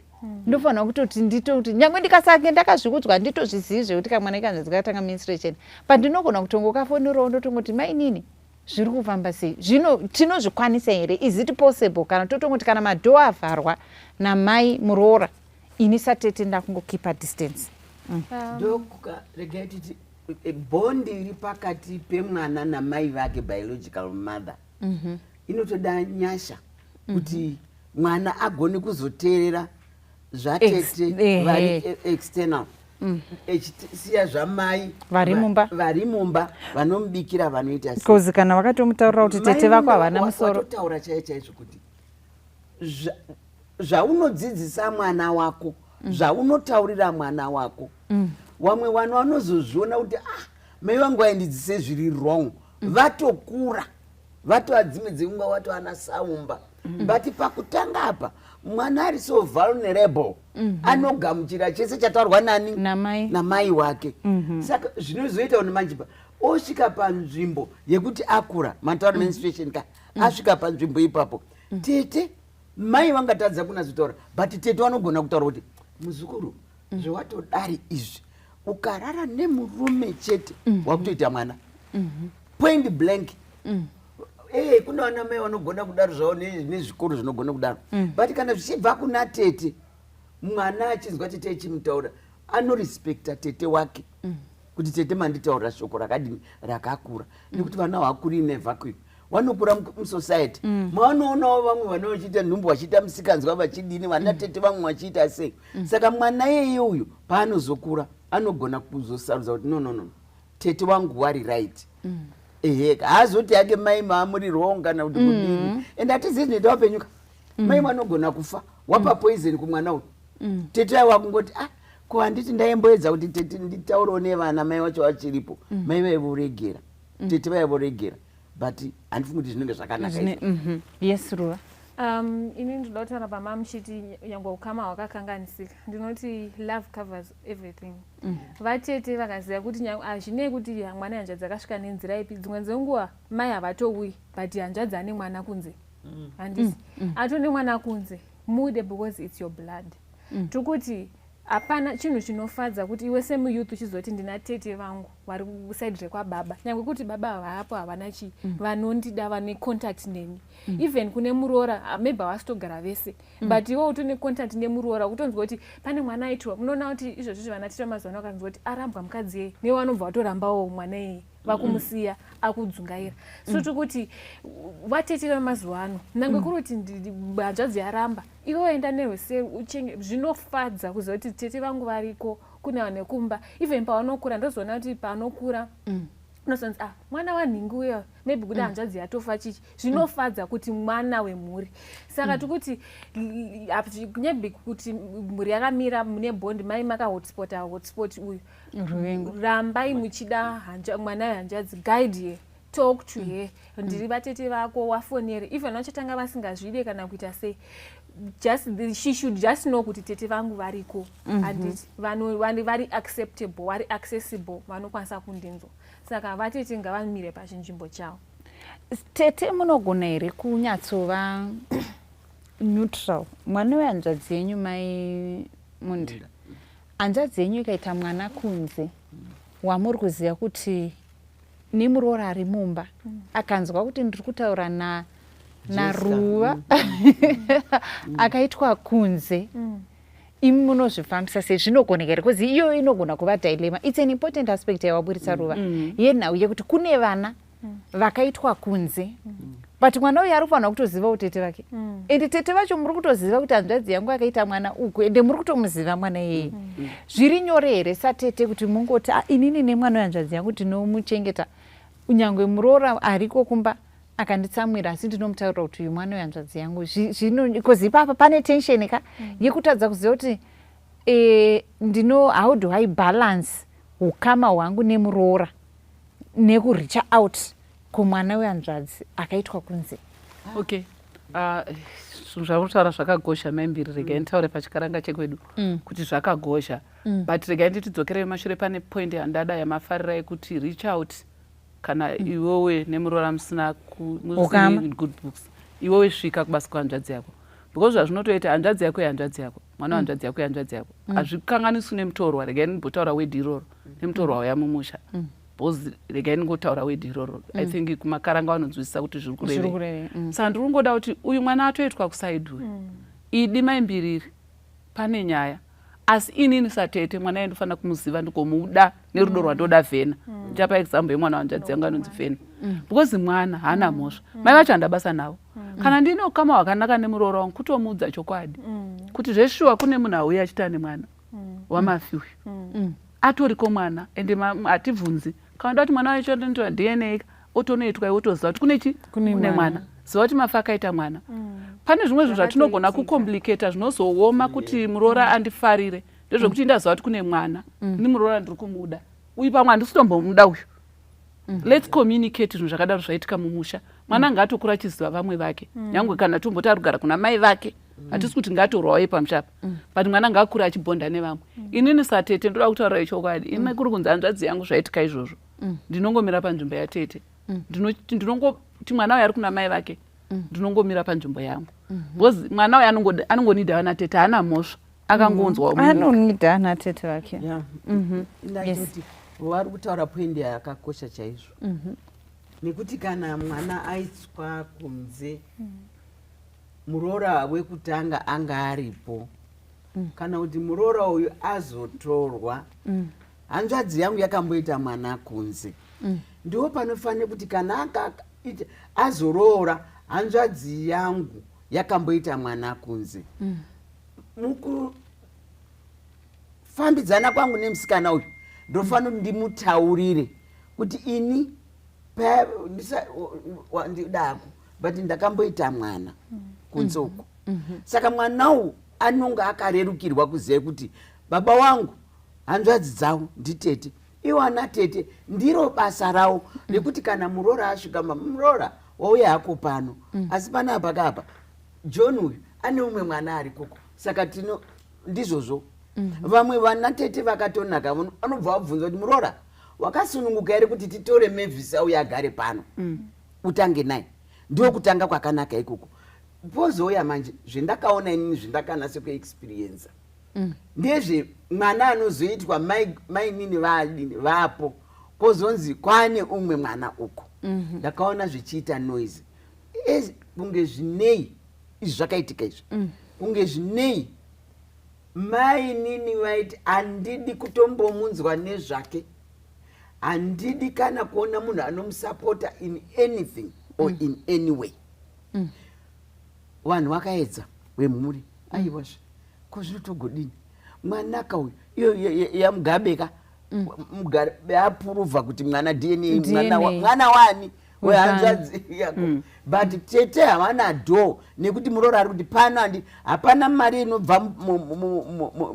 [SPEAKER 4] ndofanirwa kutoti nditoti nyange ndikasange ndakazvikudzwa nditozvizivi zvekuti kamwana kehanzvadzi katanga menstruation, but ndinogona kutongokafonerawo ndotongoti mainini zviri kufamba sei, zvino tinozvikwanisa here, is it possible? Kana totongoti kana madhoo avharwa namai muroora ini satete ndakungokeepa distance.
[SPEAKER 7] Regai titi bondi iri pakati pemwana namai vake biological mother inotoda nyasha kuti mwana agone kuzoteerera zvatete vari external echisiya zvamai vari mumba vanomubikira vanoita
[SPEAKER 4] sei, kana vakatomutaurira kuti tete vako havana musoro,
[SPEAKER 7] watotaura chaizvo kuti zvaunodzidzisa mwana wako zvaunotaurira mwana wako vamwe vanhu vanozozviona kuti mai vangu vaindidzise zviri wrong, vatokura vatova dzimwe dzenguva watoana saumba but pakutanga apa mwana ari so vulnerable anogamuchira chese chataurwa nani namai wake saka zvinozoita kuti manjipa osvika panzvimbo yekuti akura mataura menstruation ka asvika panzvimbo ipapo tete mai vangatadza kunazotaura but tete vanogona kutaura kuti muzukuru zvewatodari izvi ukarara nemurume chete wakutoita mwana point blank kuna vana mai vanogona kudaro zvavo nezvikoro zvinogona kudaro but kana zvichibva kuna tete mwana achinzwa tete ichimutaura anorespekta tete wake kuti tete manditaurira shoko rakadini rakakura nekuti vana vakuri nevhacuum vanokura musociety mavanoonawo vamwe vana vachiita nhumbu vachiita musikanzwa vachidini vana tete vamwe vachiita sei saka mwana yeye uyu paanozokura anogona kuzosarudza kuti no tete wangu wari right ehe haazoti yake mai maamuri wrong kana kuti kudini ende hatizivi zvinoita wapenyuka mai vanogona kufa wapa poison kumwana uyu tete wakungoti ko handiti ndaimboedza kuti tete nditaurawo nevana mai vacho vachiripo mai vaivoregera tete vaivoregera but handifungi kuti zvinenge zvakanaka
[SPEAKER 4] yes Rura
[SPEAKER 5] ini ndinoda kutaura pamamuchiti nyangwe ukama hwakakanganisika ndinoti love covers everything vatete vakaziva kuti hazvinei kuti mwana hanzvadzi akasvika nenzira ipi dzimwe dzenguva mai havatouyi but hanzvadzi ane mwana kunze handisi atone mwana kunze mude because it's your blood tokuti hapana chinhu chinofadza kuti iwe semuyouth uchizoti ndina tete vangu vari kusaidi rekwababa nyangwe kuti baba havapo havana chi vanondida vane contact neni even kune muroora maybe havasitogara vese but iwe utone contact nemuroora kutonzwa kuti pane mwana aitwa munoona kuti izvozvo vana tete vamazuva ano vakanzwa kuti arambwa mukadzi yeye newe vanobva vatorambawo mwana iyeye vakumusiya akudzungaira so tokuti vatete vemazuva ano nangwe kuri kuti hanzvadzi yaramba iwe waenda nerwese zvinofadza kuziva kuti tete vangu variko kuna nekumba even pavanokura ndozoona kuti paanokura unozonzi mwana wanhingi uyo maybe kuti hanzvadzi yatofa chichi zvinofadza kuti mwana wemhuri saka tokuti maybe kuti mhuri yakamira mune bondi mai makahotspota hotspot uyu rambai muchida mwana wehanzvadzi guide ye talk to ye ndiri vatete vako wafonere even vachatanga vasingazvide kana kuita sei she should just know kuti tete vangu variko handiti vari acceptable vari accessible vanokwanisa kundinzwa saka vatete ngavamire pachinzvimbo chavo
[SPEAKER 4] tete munogona here kunyatsova neutral mwana wehanzvadzi yenyu mai munda hanzvadzi yenyu ikaita mwana kunze wamuri kuziva kuti nemuroora ari mumba akanzwa kuti ndiri kutaura naruva akaitwa kunze imi munozvifambisa sei zvinogoneka here bcause iyo inogona kuva dilema its an important aspect yawaburitsa ruva yenhau yekuti kune vana vakaitwa kunze but mwana uyu ari kufanira kutoziva utete vake ende tete vacho muri kutoziva kuti hanzvadzi yangu akaita mwana uku ende muri kutomuziva mwana iyeye zviri nyore here satete kuti mungoti inini nemwana wehanzvadzi yangu tinomuchengeta unyangwe muroora ariko kumba akanditsamwira asi ndinomutaurira kuti uyu mwana wehanzvadzi yangu because ipapa pane tension ka yekutadza kuziva kuti how do I balance ukama hwangu nemuroora nekuricha out kumwana wehanzvadzi akaitwa kunze
[SPEAKER 6] okay zvakutaura zvakagosha maimbiri regai nditaure pachikaranga chekwedu kuti zvakagosha but regai nditidzokerei mashure pane point yandada yamafarira yekuti reach out kana iwewe nemuroora musina good books iwewe svika kubasa kwehanzvadzi yako because zvazvinotoita hanzvadzi yako yehanzvadzi yako mwana wehanzvadzi yako yehanzvadzi yako hazvikanganiswi nemutaurwa regai nimbotaura wedhi iroro nemutaurwa waya mumusha bcause regai ningotaura wedhi iroro I think kumakaranga vanonzwisisa kuti zviri kurevei saka ndiri kungoda kuti uyu mwana atoitwa kusaidi uyu idi maimbiriri pane nyaya asi inini satete mwana yendofanira kumuziva ndikomuda nerudo rwandoda vhena ndichapa example yemwana wanzvadzi yangu anonzi vhena because mwana haana mhosva mai vacho handabasa navo kana ndine ukama hwakanaka nemuroora wangu kutomuudza chokwadi kuti zveshuwa kune munhu auya achita nemwana wamafi uyu atoriko mwana ende hatibvunzi kana ndoda kuti mwana wacho ndotora DNA otonoitwa iwe otoziva kuti kune mwana ziva kuti mafa akaita mwana pane zvimwe zvinhu zvatinogona kucomplicata zvinozooma kuti muroora andifarire ndezvekuti ndaziva kuti kune mwana ni muroora ndiri kumuda uyu pamwe handisitombomuda uyu let's communicate zvinhu zvakadaro zvaitika mumusha. Mwana ngaatokura achiziva vamwe vake, nyangwe kana tomboti arikugara kuna mai vake, hatisi kuti ngaatorwawo pamushapa, but mwana ngaakura achibhonda nevamwe. Inini satete ndoda kutaura ichokwadi, ine kuri kunzi hanzvadzi yangu zvaitika izvozvo, ndinongomira panzvimbo yatete, ndinongoti mwana uyo ari kuna mai vake, ndinongomira panzvimbo yangu, because mwana uyo anongonidha vana tete, haana mhosva, akangonzwa
[SPEAKER 4] anonidha ana tete vake.
[SPEAKER 7] Ndachoti vari kutaura poindi yakakosha chaizvo, nekuti kana mwana aiswa kunze muroora wekutanga anga aripo, kana kuti muroora uyu azotorwa, hanzvadzi yangu yakamboita mwana kunze, ndiwo panofanira kuti kana azoroora hanzvadzi yangu yakamboita mwana kunze, mukufambidzana kwangu nemusikana uyu ndofanira kuti ndimutaurire kuti ini ndidako but ndakamboita mwana kunze uko. Saka mwana uyu anonge akarerukirwa kuziva kuti baba wangu hanzvadzi dzavo nditete, iwo ana tete ndiro basa ravo rekuti kana muroora asvika muroora wauya hako pano, asi pana pakapa John uyu ane umwe mwana ari koko, saka ndizvozvo. Vamwe vana tete vakatonaka vanobva vabvunza kuti muroora wakasununguka here kuti titore Mavis auya agare pano utange naye, ndiwo kutanga kwakanaka ikoko. Pozouya manje zvendakaona inini zvendakanase kuexperienza ndezve mwana anozoitwa mainini vapo, kozonzi kwane umwe mwana uko, ndakaona zvichiita noise. Kunge zvinei izvi zvakaitika izvi, kunge zvinei mainini vaiti handidi kutombomunzwa nezvake, handidi kana kuona munhu anomusapota in anything or in any way. Vanhu vakaedza wemhuri aiwazve kozvinotogodini mwanaka uyu iyo yamugabeka yapuruvha kuti mwana DNA mwana wani wehanzvadzi yako, but tete havana dho nekuti muroora ari kuti pano hapana mari inobva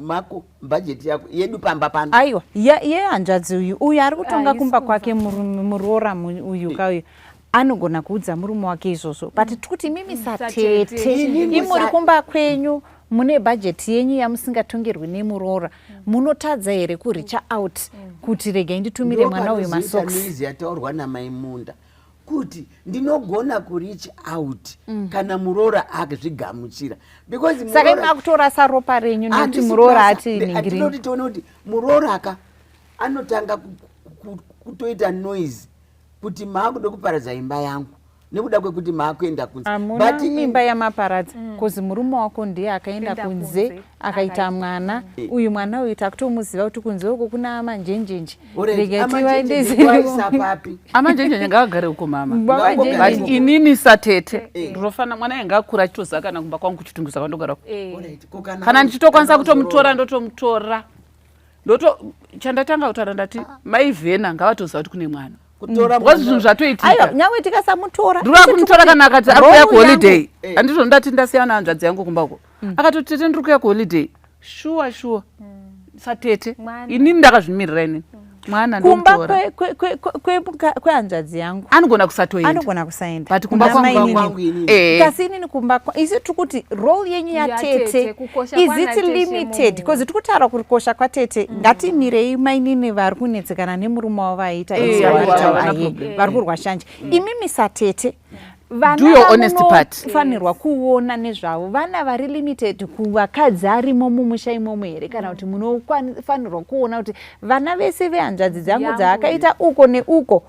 [SPEAKER 7] mako bhajeti yako yedu pamba pano.
[SPEAKER 4] Aiwa ye hanzvadzi uyu ari kutonga kumba kwake muroora uyu kauyu anogona kuudza murume wake izvozvo, but tikuti mimi satete imuri kumba kwenyu mune bhajeti yenyu yamusingatongerwi nemuroora, munotadza here kuricha out kuti regai nditumire mwana uyu masokisi?
[SPEAKER 7] Yataurwa namaimunda kuti ndinogona kuriach out kana muroora akazvigamuchira, because
[SPEAKER 4] saka imi akutora saropa renyu nokuti muroora atiningiri.
[SPEAKER 7] Tinoti tione kuti muroora aka anotanga kutoita noise kuti maakuda kuparadza imba yangu nekuda kwekuti maakuenda kunze.
[SPEAKER 4] Amuna imba yamaparadza kozi murume wako ndiye akaenda kunze akaita mwana, uyu mwana uyu takutomuziva kuti kunze uko kuna manjenjenje.
[SPEAKER 6] Amanjenjenje ngavagare uko mama, but inini satete ndinofana mwana yanga akura achitoziva kana kumba kwangu kuchitungisa kwandogara uko, kana ndichitokwanisa kutomutora ndotomutora. Chandatanga kutaura ndati maivhena ngavatoziva kuti kune mwana, because zvinhu zvatoitika.
[SPEAKER 4] Nyangwe tikasamutora
[SPEAKER 6] ndikakumutora kana akati arikuuya kuholiday, handizvo ndati ndasiyana nehanzvadzi yangu kumba uko, akati tete ndiri kuuya kuholiday, shuwa satete inini ndakazvimirira inini mwana
[SPEAKER 4] kumba kwehanzvadzi yangu
[SPEAKER 6] anogona kusatoenda,
[SPEAKER 4] anogona kusaenda,
[SPEAKER 6] but kumba kwangu
[SPEAKER 4] kasi inini kumba isi tikuti role yenyu yatete is it limited, because tikutaura kurikosha kwatete ngatimirei mainini vari kunetsekana nemurume wavo vaita vari kurwa shanje. Imimi satete vanofanirwa kuona nezvavo, vana vari limited kuvakadzi arimo mumusha imomo here, kana kuti munofanirwa kuona kuti vana vese vehanzvadzi dzangu dzaakaita uko neuko,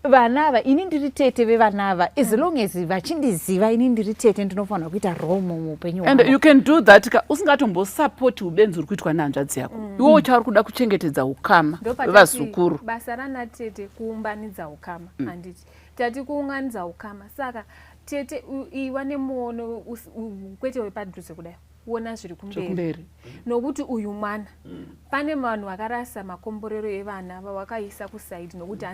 [SPEAKER 4] vanava ini ndiri tete vevanava, as long as vachindiziva ini ndiri tete ndinofanirwa kuita role muupenyu
[SPEAKER 6] and you can do that usingatombosapoti ubenzi uri kuitwa nehanzvadzi yako, iwo uchauri kuda kuchengetedza ukama vevazukuru.
[SPEAKER 5] Basa rana tete kuunganidza ukama, handiti tati kuunganidza ukama. Saka tete iwa nemuono kwete wepadhuze kudai, uona zviri kumberi, nokuti uyu mwana pane vanhu vakarasa makomborero evana vawakaisa kusaidi nokuti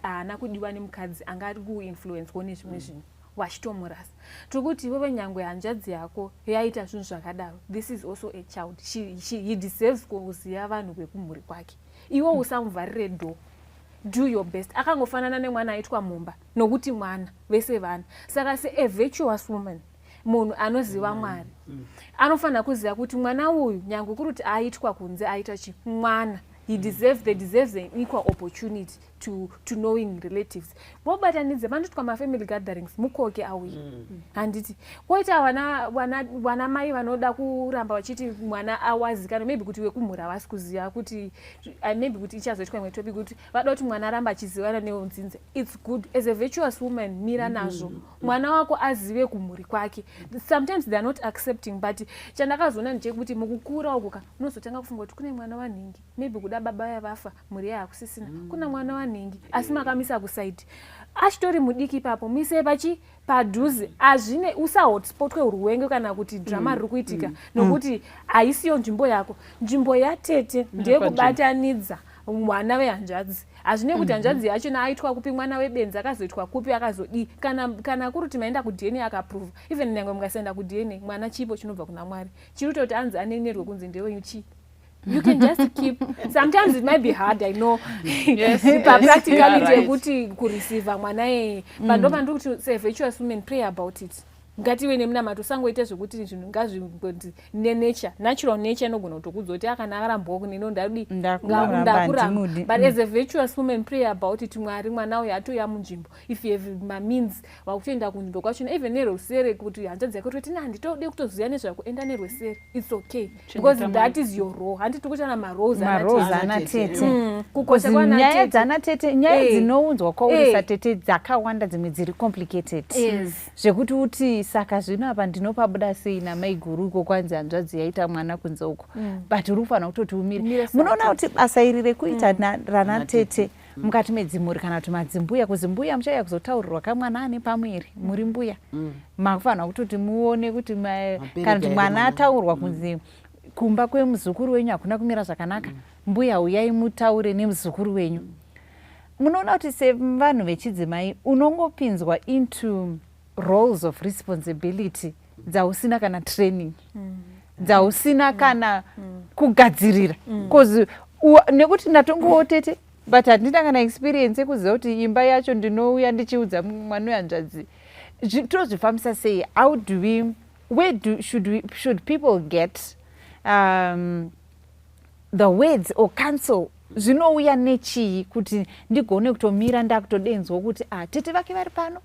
[SPEAKER 5] haana kudiwa nemukadzi anga ari kuinfluenswa nezvimwe zvinhu, wachitomurasa. Tokuti iwe nyangwe hanzvadzi yako yaita zvinhu zvakadaro, this is also a child, he deserves kuziva vanhu vekumhuri kwake. Iwe usamuvharire dho, do your best. Akangofanana nemwana aitwa mumba nokuti mwana vese vana. Saka a virtuous woman, munhu anoziva Mwari, anofanira kuziva kuti mwana uyu nyange kuri kuti aitwa kunze aita chi mwana, they deserves an equal opportunity to knowing relatives. Vobatanidze vanotwa mafamily gatherings mukoke auyi handiti koita wana mai vanoda kuramba vachiti mwana awazikana, maybe kuti wekumhuri havasi kuziva kuti maybe kuti ichazoitwa imwe topic kuti vada kuti mwana aramba achizivana neunzinze. It's good as a virtuous woman, mira nazvo mwana wako azive kumhuri kwake. Sometimes they are not accepting, but chandakazoona ndechekuti mukukura ukuka unozotanga kufunga kuti kune mwana wanhingi, maybe kuda baba yavafa mhuri yakusisina, kuna mwana wanhingi asi makamisa kusaidi achitori mudiki papo mise padhuze azvine usahotspotwe urwenge kana kuti drama riri kuitika nokuti haisiyo nzvimbo yako. Nzvimbo yatete ndeyekubatanidza mwana wehanzvadzi. Hazvine kuti hanzvadzi yacho aitwa kupi mwana webenzi akazoitwa kupi akazodii kana kuri kuti maenda kudna akaprova even nyangwe mukasaenda kudna mwana chipo chinobva kuna Mwari chiri kuti anzi anenerwe kunzi ndewenyu chi. You can just keep. Sometimes it might be hard, I know. Yes, practicality yekuti kureceive mwana but ndo pandu kuti say virtuous women pray about it. Ngatiwe nemunamato sangoite zvekuti zvinhu ngazvingoti nenature, natural nature inogona kutokudza akana akarambwa kuneno ndadi ndakuramba. But as a virtuous woman pray about it. Mwari mwana uyu atoya munzvimbo. If you have means wakutoenda kunzvimbo kwacho even nerwesere kuti hanzvadzi yako kuti nditode kutoziva nezvakuenda nerwesere, it's okay because that is your role. Handiti kuchana maroles
[SPEAKER 4] anatete kukosha kwana nyaya dzanatete, nyaya dzinounzwa kwaurisa tete dzakawanda, dzimwe dziri complicated zvekuti uti saka zvino apa ndinopabuda sei namai guru uko kwanzi hanzvadzi yaita mwana kunze uko but uri kufanira kutoti umire. Munoona kuti basa iri rekuita ranatete mukati medzimhuri kana kuti madzimbuya, kuzimbuya muchauya kuzotaurirwa kamwana ane pamwiri muri mbuya, makufanira kutoti muone kuti kana kuti mwana ataurwa kunzi kumba kwemuzukuru wenyu hakuna kumira zvakanaka, mbuya uyai mutaure nemuzukuru wenyu. Munoona kuti sevanhu vechidzimai unongopinzwa into roles of responsibility dzausina kana training, dzausina kana kugadzirira cause nekuti ndatongootete but handina kana experience yekuziva kuti imba yacho ndinouya ndichiudza mwana wehanzvadzi tozvifambisa sei. How do we, should people get the words or counsel zvinouya nechii kuti ndigone kutomira ndakutodenzwa kuti tete vake vari pano,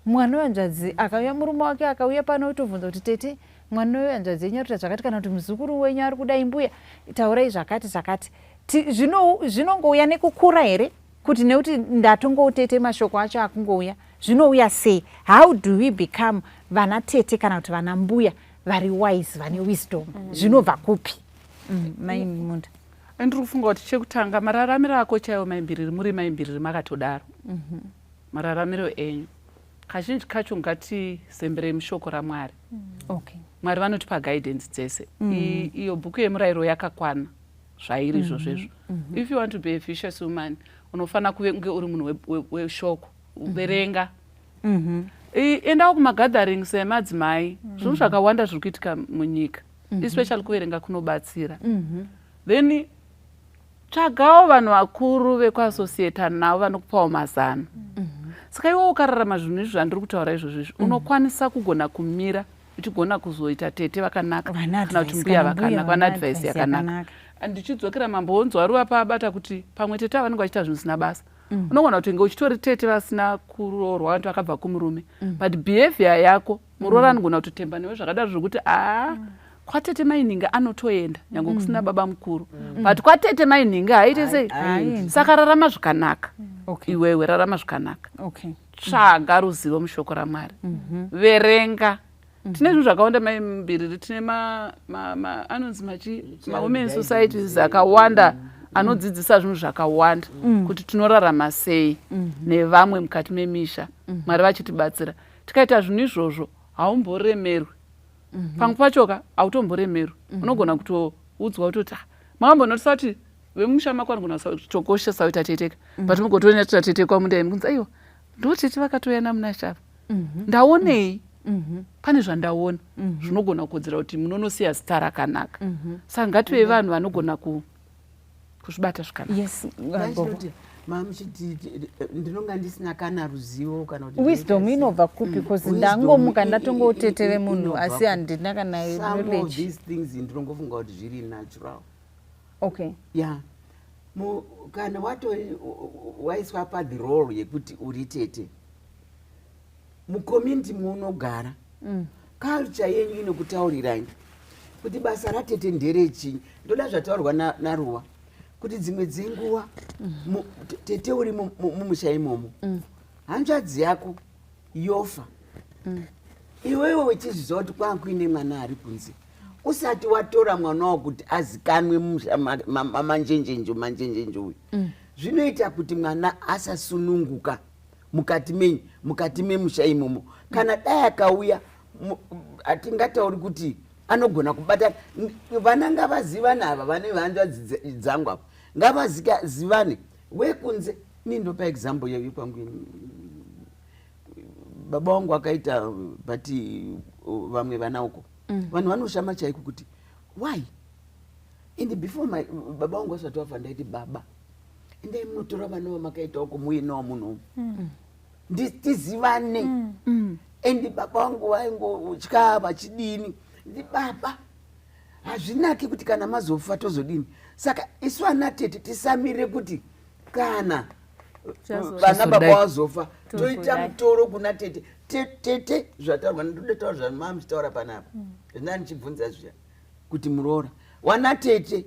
[SPEAKER 4] mwana wehanzvadzi akauya murume wake akauya pano utobvunza kuti tete mwana wehanzvadzi yenyu arikuita zvakati kana kuti muzukuru wenyu ari kudai mbuya taurai zvakati zvakati. Zvinongouya nekukura here kuti nekuti ndatongoutete mashoko acho akungouya zvinouya sei? How do we become vana tete kana kuti vana mbuya vari wise vane wisdom? Zvinobva kupi? Maimunda
[SPEAKER 6] ndiri kufunga kuti chekutanga mararamiro ako chaiwo maimbiriri muri maimbiriri makatodaro mararamiro enyu kazhinji kacho ngatizemberei mushoko raMwari. Mwari vanotipa guidance dzese. Iyo bhuku yemurayiro yakakwana zvairi izvozvezvo. If you want to be a vicious woman unofanira kunge uri munhu weshoko, uverenga, endawo kumagatherings emadzimai. Zvinhu zvakawanda zviri kuitika munyika, especially kuverenga kunobatsira. Then tsvagawo vanhu vakuru vekuassociata navo vanokupawo mazano. Saka iwe ukararama zvinhu izvi zvandiri kutaura izvozvizvi unokwanisa kugona kumira uchigona kuzoita tete vakanaka kana kuti mbuya vakanaka, vana advice yakanaka. Ndichidzokera mambonzo ari wapabata kuti pamwe tete vanenge vachiita zvinhu zvisina basa. Unogona kuti uchitori tete vasina kuroorwa vantu vakabva kumurume but behavior yako muroora anogona kutotemba newe zvakadaro zvokuti kwatete mainhinga anotoenda nyange kusina baba mukuru but kwatete mainhinga haite sei. Saka rarama zvakanaka, iwewe rarama zvakanaka, tsvaga ruzivo mushoko raMwari, verenga. Tine zvinhu zvakawanda maimbiriri, tine anonzi women societies akawanda anodzidzisa zvinhu zvakawanda kuti tinorarama sei nevamwe mukati memisha, Mwari vachitibatsira. Tikaita zvinhu izvozvo haumboremerwi, pamwe pachoka hautomboremerwi. Unogona kutoudzwa kutoti makambonotisa kuti vemusha mako vanogona kutokoshesa kuita teteka but mugotoona titatetekwa mundai mukunzi aiwa ndo tete vakatoya namuna shava ndaonei, pane zvandaona zvinogona kukodzera kuti munonosiya zita rakanaka. Saka ngative vanhu vanogona kuzvibata zvakanaka.
[SPEAKER 7] mamuchiti ndinonga ndisina kana ruzivo kana kuti
[SPEAKER 4] wisdom inobva kupi because ndangomuka ndatongotetere munhu asi handina kana
[SPEAKER 7] some of these things ndinongofunga kuti zviri natural.
[SPEAKER 4] Okay.
[SPEAKER 7] Yeah. Kana waiswa pathi role yekuti uri tete mucommunity munogara culture yenyu inokutaurirai kuti basa ratete nderechii. Ndoda zvataurwa naruwa kuti dzimwe dzenguva tete uri mumusha imomo hanzvadzi yako yofa iwewe wechizviziva kuti kwanga kuine mwana ari kunze usati watora mwana wako kuti azikanwe manjenjenjo uyu zvinoita kuti mwana asasununguka mukati memusha imomo. Kana dai akauya hatingatauri kuti anogona kubata vana ngavazivane ava vane hanzvadzi dzangu apa ngavazivane wekunze. Nindopa example yeyu kwangu baba wangu akaita bati vamwe vana uko vanhu vanoshama chaiko kuti why and before baba wangu asati wafa ndaiti baba endai munotora vana vamakaita uko muinawo munhu tizivane and baba wangu vaingotya vachidini ndi baba hazvinaki kuti kana mazofa tozodini. Saka isu ana tete tisamire kuti kana vana baba vazofa toita mutoro kuna tete tete zvataurwa ndodetaura zvamamuchitaura panapa zvina ndichibvunza zviya kuti muroora wana tete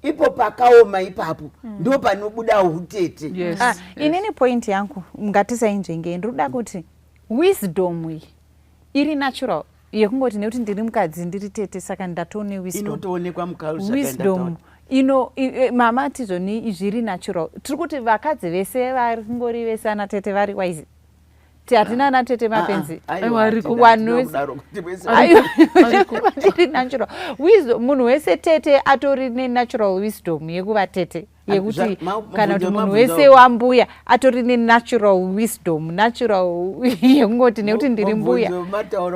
[SPEAKER 7] ipo pakaoma ipapo ndo panobuda utete.
[SPEAKER 4] Inini point yangu ngatisainzvengei ndinoda kuti wisdom iyi iri natural yekungoti nekuti ndiri mukadzi ndiri tete saka ndatone wisdom
[SPEAKER 7] inotoonekwa
[SPEAKER 4] wisdom mama tizvoni zviri natural. Tiri kuti vakadzi vese vari kungori vese ana tete vari wise hatina ana tete mapenzi munhu wese tete atori nenatural wisdom yekuva tete yekuti kana kuti munhu wese wambuya atori nenatural wisdom natural yekungoti nekuti ndiri mbuya.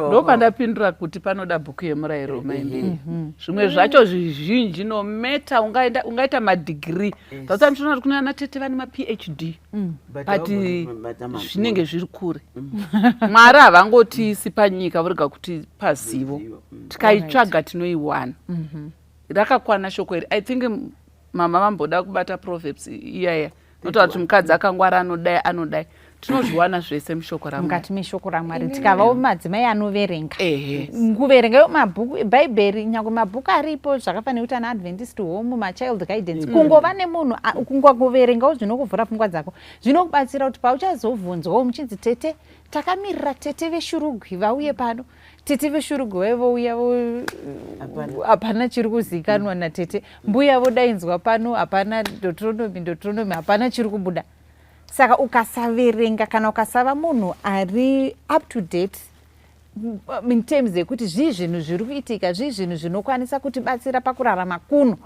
[SPEAKER 6] Ndopandapindura kuti panoda bhuku yemurayiro maimbi zvimwe zvacho zvizhinji nometa ungaita madigiri tatsandiona kuti kuna ana tete vane maphd but zvinenge zviri kure mwari havangotiisi panyika vorega kuti pazivo tikaitsvaga tinoiwana. Rakakwana shoko iri. I think mama vamboda kubata proverbs iyaya notaura kuti mukadzi akangwara anodai tinozviwana zvese mushoko ramwari
[SPEAKER 4] mukati meshoko ramwari tikavawo madzimai anoverenga kuverengayo mabhuku bhaibheri nyangwe mabhuku aripo zvakafanira kuti ana adventist home machild guidance kungova nemunhu kungoverengawo zvinokuvhura pfungwa dzako zvinokubatsira kuti pauchazobvunzwawo muchinzi tete takamirira tete veshurugwi vauye pano tete veshurugwi vaivouya hapana chiri kuzikanwa natete mbuya vodainzwa pano hapana deuteronomy hapana chiri kubuda. Saka ukasaverenga kana ukasava munhu ari up to date in terms yekuti zvinhu zviri kuitika zvinhu zvinokwanisa kutibatsira pakurarama kuno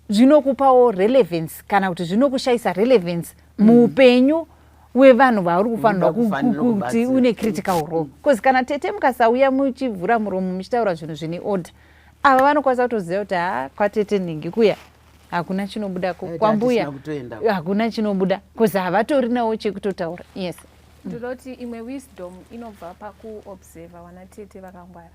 [SPEAKER 4] zvinokupawo relevance kana kuti zvinokushayisa relevance muupenyu wevanhu vauri kufanirwa kuti une critical role. Because kana tete mukasauya muchivhura muromo muchitaura zvinhu zvine order ava vanokwanisa kutoziva kuti kwatete nhingi kuya hakuna chinobuda kwambuya hakuna chinobuda kuzi havatori nawo chekutotaura. Yes.
[SPEAKER 5] Ndinoti imwe wisdom inobva pakuobserva wana tete vakangwara.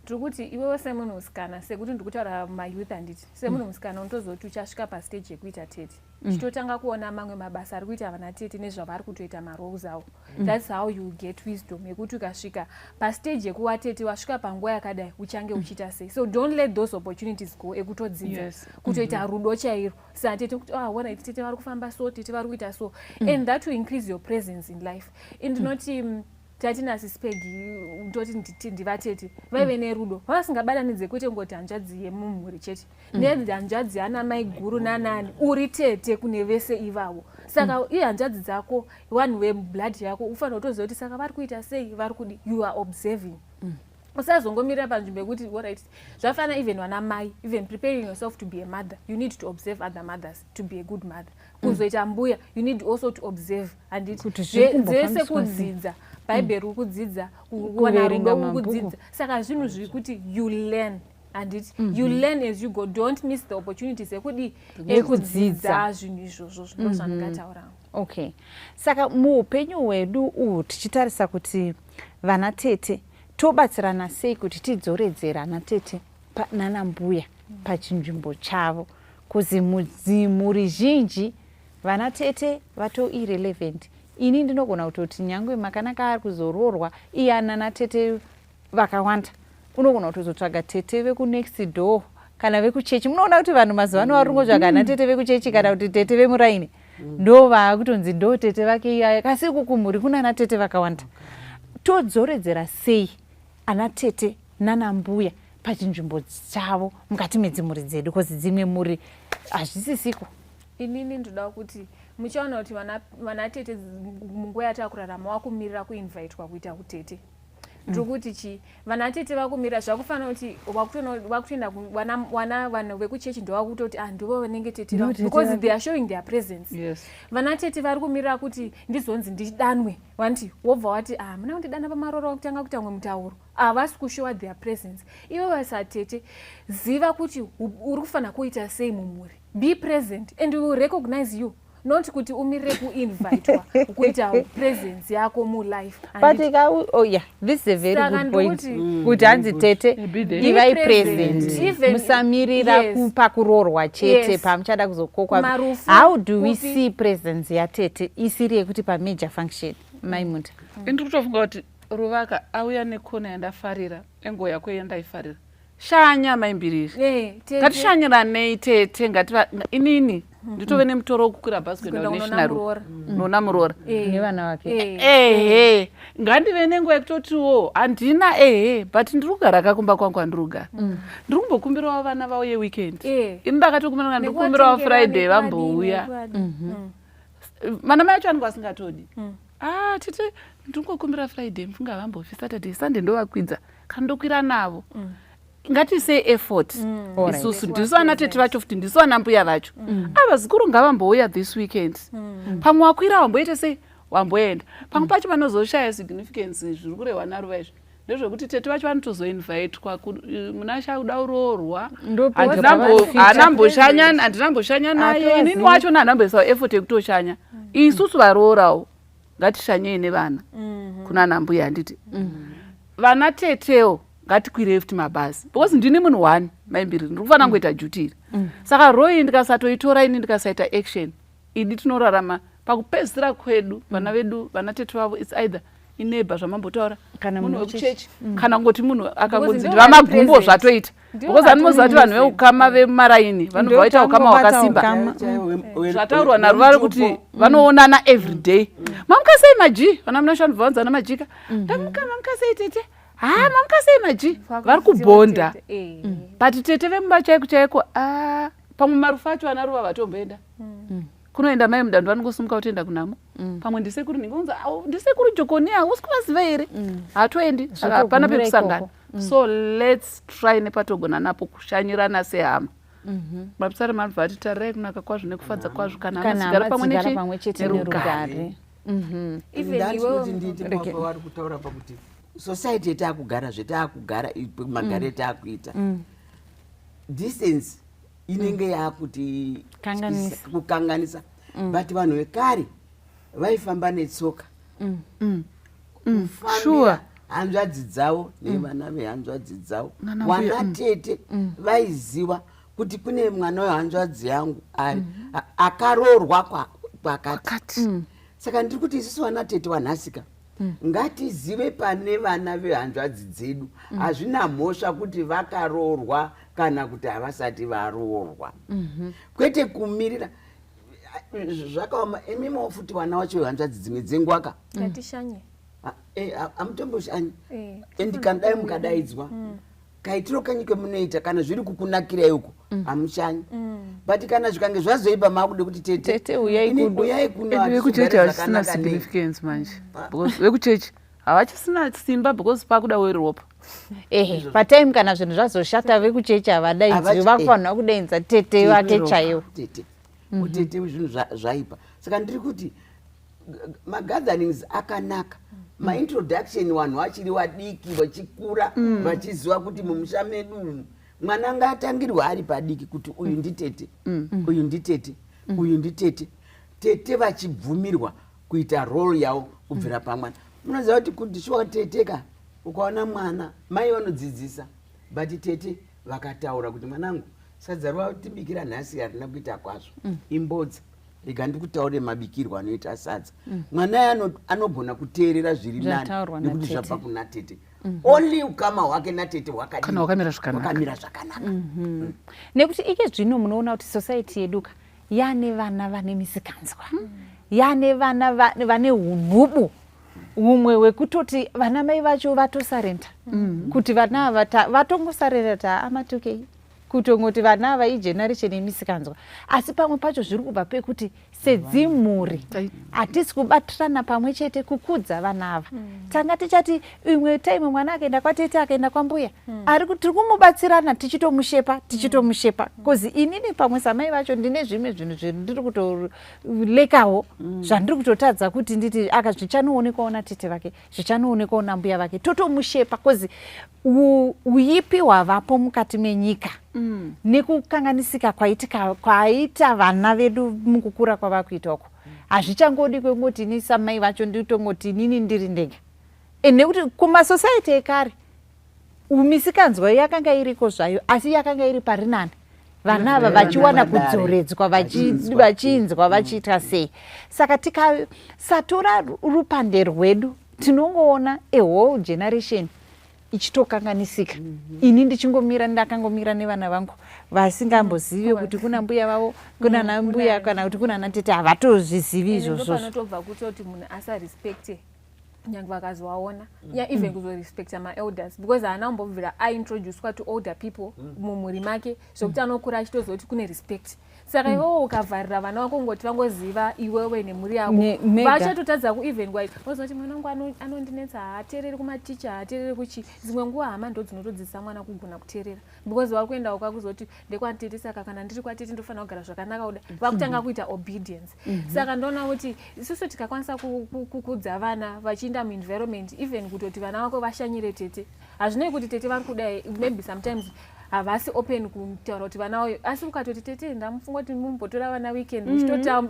[SPEAKER 5] Tiri kuti iwewe semunhu musikana sekuti ndiri kutaura mayouth handiti semunhu musikana unotozoti uchasvika pastage yekuita tete chitotanga kuona mamwe mabasa ari kuita vana tete nezvavari kutoita maroles avo. That's how you get wisdom yekuti ukasvika pastage yekuva tete wasvika panguva yakadai uchange uchiita sei. So don't let those opportunities go ekutodzidza kutoita rudo chairo saka tete kuti wona tete vari kufamba so tete vari kuita so and that will increase your presence in life. And noti tatina sispegi ndoti ndivatete vaive nerudo vasingabatanidze kwete ngoti hanzvadzi yemumhuri chete nehanzvadzi ana mai guru nanani uri tete kune vese ivavo. Saka ihanzvadzi dzako one weblood yako ufanira kutoziva kuti saka vari kuita sei vari kudi you are observing. Usazongomira panzvimbo yekuti alright zvafana even wana mai even preparing yourself to be a mother you need to observe other mothers to be a good mother. Kuzoita mbuya you need also to observe and zvese kudzidza bhaibheri ukudzidza kuwana rudo ukudzidza saka zvinhu zviri kuti you learn and you learn as you go. Don't miss the opportunities yekudzidza zvinhu izvozvo zvino zvandingataura.
[SPEAKER 4] Okay, saka muupenyu hwedu uhu tichitarisa kuti vana tete tobatsirana sei kuti tidzoredzera vana tete nana mbuya pachinzvimbo chavo, kuzi mumhuri zhinji vana tete vato irrelevant. Ini ndinogona kutoti nyangwe makanaka ari kuzoroorwa iye nana tete vakawanda, unogona kutozotsvaga tete veku-next door kana vekuchechi. Munoona kuti vanhu mazuva ano vari kungotsvaga ana tete vekuchechi kana kuti tete vemuraini ndo vaakutonzi ndo tete vake iyaya, kasi kukumhuri kuna ana tete vakawanda. Todzoredzera sei ana tete nana mbuya pachinzvimbo chavo mukati medzimhuri dzedu, kozi dzimwe mhuri hazvisisiko?
[SPEAKER 5] Inini ndoda kuti muchaona kuti vana tete munguva yatakurarama wakumirira kuinvitwa kuita kutete. Ndokuti chi vana tete vakumira zvakufanira kuti wakutoenda vanhu vekuchechi ndovakutoti ndivo vanenge tete vavo, because they are showing their presence.
[SPEAKER 6] Yes.
[SPEAKER 5] Vana tete vari kumira kuti ndizonzi ndidanwe, wanti wobva wati muna kundidana pamaroro wakutanga kuita umwe mutauro, havasi kushowa their presence. Ivo vasatete, ziva kuti uri kufanira kuita sei mumhuri. Be present and we will recognize you. Not kuti umirire kuinvitwa kuita presence yako mu life.
[SPEAKER 4] But this is a very good point. Kuti hanzi tete ivai present, musamirira pakuroorwa chete pamuchada kuzokokwa. How do we see presence yatete isiri yekuti pa major function? Maimunda,
[SPEAKER 6] ndiri kutofunga kuti Ruvaka auya nekona yandafarira engo yako yandaifarira shanya maimbiriri ngatishanyiranei tete, ngativa inini nditove nemutoro wekukwira bhazi kuenda kunational nona muroora
[SPEAKER 4] nevana vake.
[SPEAKER 6] ngandive nenguva yekutotiwo handina but ndiri kugara kakumba kwangu handiri kugara, ndiri kumbokumbirawo vana vauye weekend. Ini ndakatokumbira ndiri kukumbirawo Friday vambouya. Mana mai acho anenge asingatodi tete ndiri kungokumbira Friday mfunga vambobvi Saturday Sunday ndovakwidza kana ndokwira navo. Ngatiise effort isusu ndiso vana tete vacho futi ndiso vana mbuya vacho ava zikuru ngavambouya this weekend. Pamwe wakwira wamboite sei wamboenda, pamwe pacho vanozoshaya significance zviri kurehwa naruva izvi ndezvekuti tete vacho vanotozoinvitwa muna chaudaurorwa, handinamboshanya naye inini wacho handamboisawo effort yekutoshanya. Isusu varoorawo ngatishanyei nevana kuna nambuya handiti vana tetewo ngatikwirei futi mabhazi, because ndini munhu 1 maimbiri ndiri kufanira kungoita duty iri. Saka roi ndikasatoitora ini ndikasaita action, idi tinorarama pakupedzisira kwedu vana vedu vana tete vavo it's either ineighbor zvamambotaura munhu wekuchechi kana ngoti munhu akangonzi vamagumbo zvatoita, because anomoziva kuti vanhu veukama vemaraini vanobva vaita ukama hwakasimba zvataurwa naruvari kuti vanoonana every day. Mamukasei maji vana munashandu bvavanzana majika mamukasei tete mamukasei maji vari kubhonda. But tete vemumba chaiko chaiko pamwe marufu acho vana ruva vatomboenda kunoenda mai mudando vanongosumuka kutoenda kunamo. Pamwe ndisekuru ningonza ndisekuru jokonia usi kuvaziva here hatoendi, hapana pekusangana. So let's try nepatogona napo kushanyirana sehama. Mapusari manobva ati tarirai kunaka kwazvo nekufadza kwazvo kana amasigara pamwe chete nerugare.
[SPEAKER 7] Ndandikuti nditi papa vari kutaura pakuti society yetaakugara zvetaakugara magare etaakuita distance inenge yakuti kukanganisa. But vanhu vekare vaifamba netsoka kufambira hanzvadzi dzavo nevana vehanzvadzi dzavo. Wana tete vaiziva kuti kune mwana wehanzvadzi yangu ari akaroorwa kwakati. Saka ndiri kuti isusu vana tete vanhasika ngatizive pane vana vehanzvadzi dzedu. Hazvina mhosva kuti vakaroorwa kana kuti havasati varoorwa, kwete kumirira zvakaoma. Emimowo futi vana wacho vehanzvadzi dzimwe dzengwaka hamutomboshanyi endi kana dai mukadaidzwa kaitiro kanyi kemunoita kana zviri kukunakirai uko hamushanyi. But kana zvikange zvazoipa makude kuti tete uyai
[SPEAKER 6] kunokuchechi havachisina significance manje, because vekuchechi havachisina simba because pakuda weropa.
[SPEAKER 4] Patime kana zvinhu zvazoshata vekuchechi havadaidzwi, vakufanira kudaidza tete wake chaiwo.
[SPEAKER 7] Utete zvinhu zvaipa. Saka ndiri kuti magatherings akanaka, maintroduction vanhu vachiri vadiki vachikura vachiziva kuti mumusha medu mwana ngaatangirwe ari padiki kuti uyu nditete uyu nditete uyu nditete. tete vachibvumirwa kuita role yavo kubvira pamwana. Munoziva kuti kudishiwa teteka ukaona mwana mai vanodzidzisa but tete vakataura kuti mwanangu sadza rawatibikira nhasi harina kuita kwazvo imbodza rega ndikutaure mabikirwo anoita sadza. Mwana anogona kuteerera zviri nani nekuti zvabva kuna tete. Only ukama hwake natete hwakamira zvakanaka.
[SPEAKER 4] Nekuti ike zvino munoona kuti society yeduka yane vana vane misikanzwa, yane vana vane unhubu umwe wekutoti vana mai vacho vatosarenda kuti vana ava vatongosarenda amatukei kutongoti vana ava igeneration yemisikanzwa. Asi pamwe pacho zviri kubva pekuti sedzimhuri hatisi kubatirana pamwe chete kukudza vana ava. Tanga tichati imwe time mwana akaenda kwatete akaenda kwambuya tiri kumubatsirana tichitomushepa kozi inini pamwe samai vacho ndine zvimwe zvinhu zvandiri kutolekawo zvandiri kutotadza kuti nditi aka zvichanoonekwawo natete vake zvichanoonekwawo nambuya vake totomushepa kozi uipi hwavapo mukati menyika nekukanganisika kwaita vana vedu mukukura kwava kuita uko hazvichangodi kwengoti ini samai vacho nditongoti inini ndiri ndega. Nekuti kumasociety ekare misikanzwa yakanga iriko zvayo asi yakanga iri pari nani vana ava vachiwana kudzoredzwa vachinzwa vachiita sei. Saka tikasatora rupande rwedu tinongoona a whole generation ichitokanganisika. Ini ndakangomira nevana vangu vasingambozivi kuti kuna mbuya vavo kuna nambuya kana kuti kuna natete havatozvizivi izvozvo.
[SPEAKER 5] Panotobva kutoti munhu asarespecte nyange vakazovaona even kuzorespecta maelders because haana kumbobvira aintroducwa to older people mumhuri make zvokuti anokura achitozoti kune respect. Saka iwewo ukavharira vana vako ngoti vangoziva iwewe nemhuri yako vachatotadza kueven vozoti mwana wangu anondinetsa haateereri kumaticha haateereri kuchi. Dzimwe nguva hama ndo dzinotodzidzisa mwana kugona kuteerera because wakuenda ukakuzoti ndekwatete saka kana ndiri kwatete ndofanira kugara zvakanaka kuda vakutanga kuita obedience. Saka ndoona kuti isusu tikakwanisa kukudza vana vachiinda muenvironment even kutoti vana vako vashanyire tete hazvinei kuti tete vari kudai maybe sometimes havasi open kutaura kuti vana vayo asi ukatoti tete ndamufunga kuti mumbotora vana weekend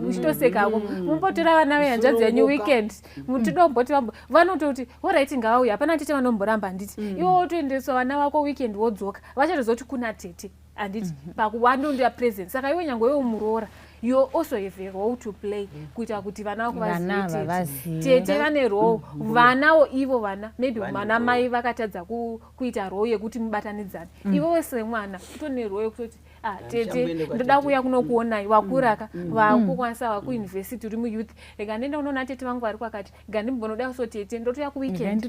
[SPEAKER 5] uchitosekako mumbotora vana vehanzvadzi yenyu weekend mutidomboti vanototi oraiti ngavauya hapana tete vanomboramba handiti iwo wotoendeswa vana vako weekend wodzoka vachatozoti kuna tete handiti pakuwandondi present. Saka iwe nyange iwe muroora you also have a role to play kuita kuti vana vako vazive tete vane role vanawo ivo vana maybe vana mai vakatadza kuita role yekuti mubatanidzane iwewe semwana utone role yekutoti tete ndoda kuuya kunokuonai wakuraka vakukwanisa vakuuniversity uri muyouth rega ndenda unoona tete vangu vari kwakati ga ndimbonoda so tete ndotoya kuweekend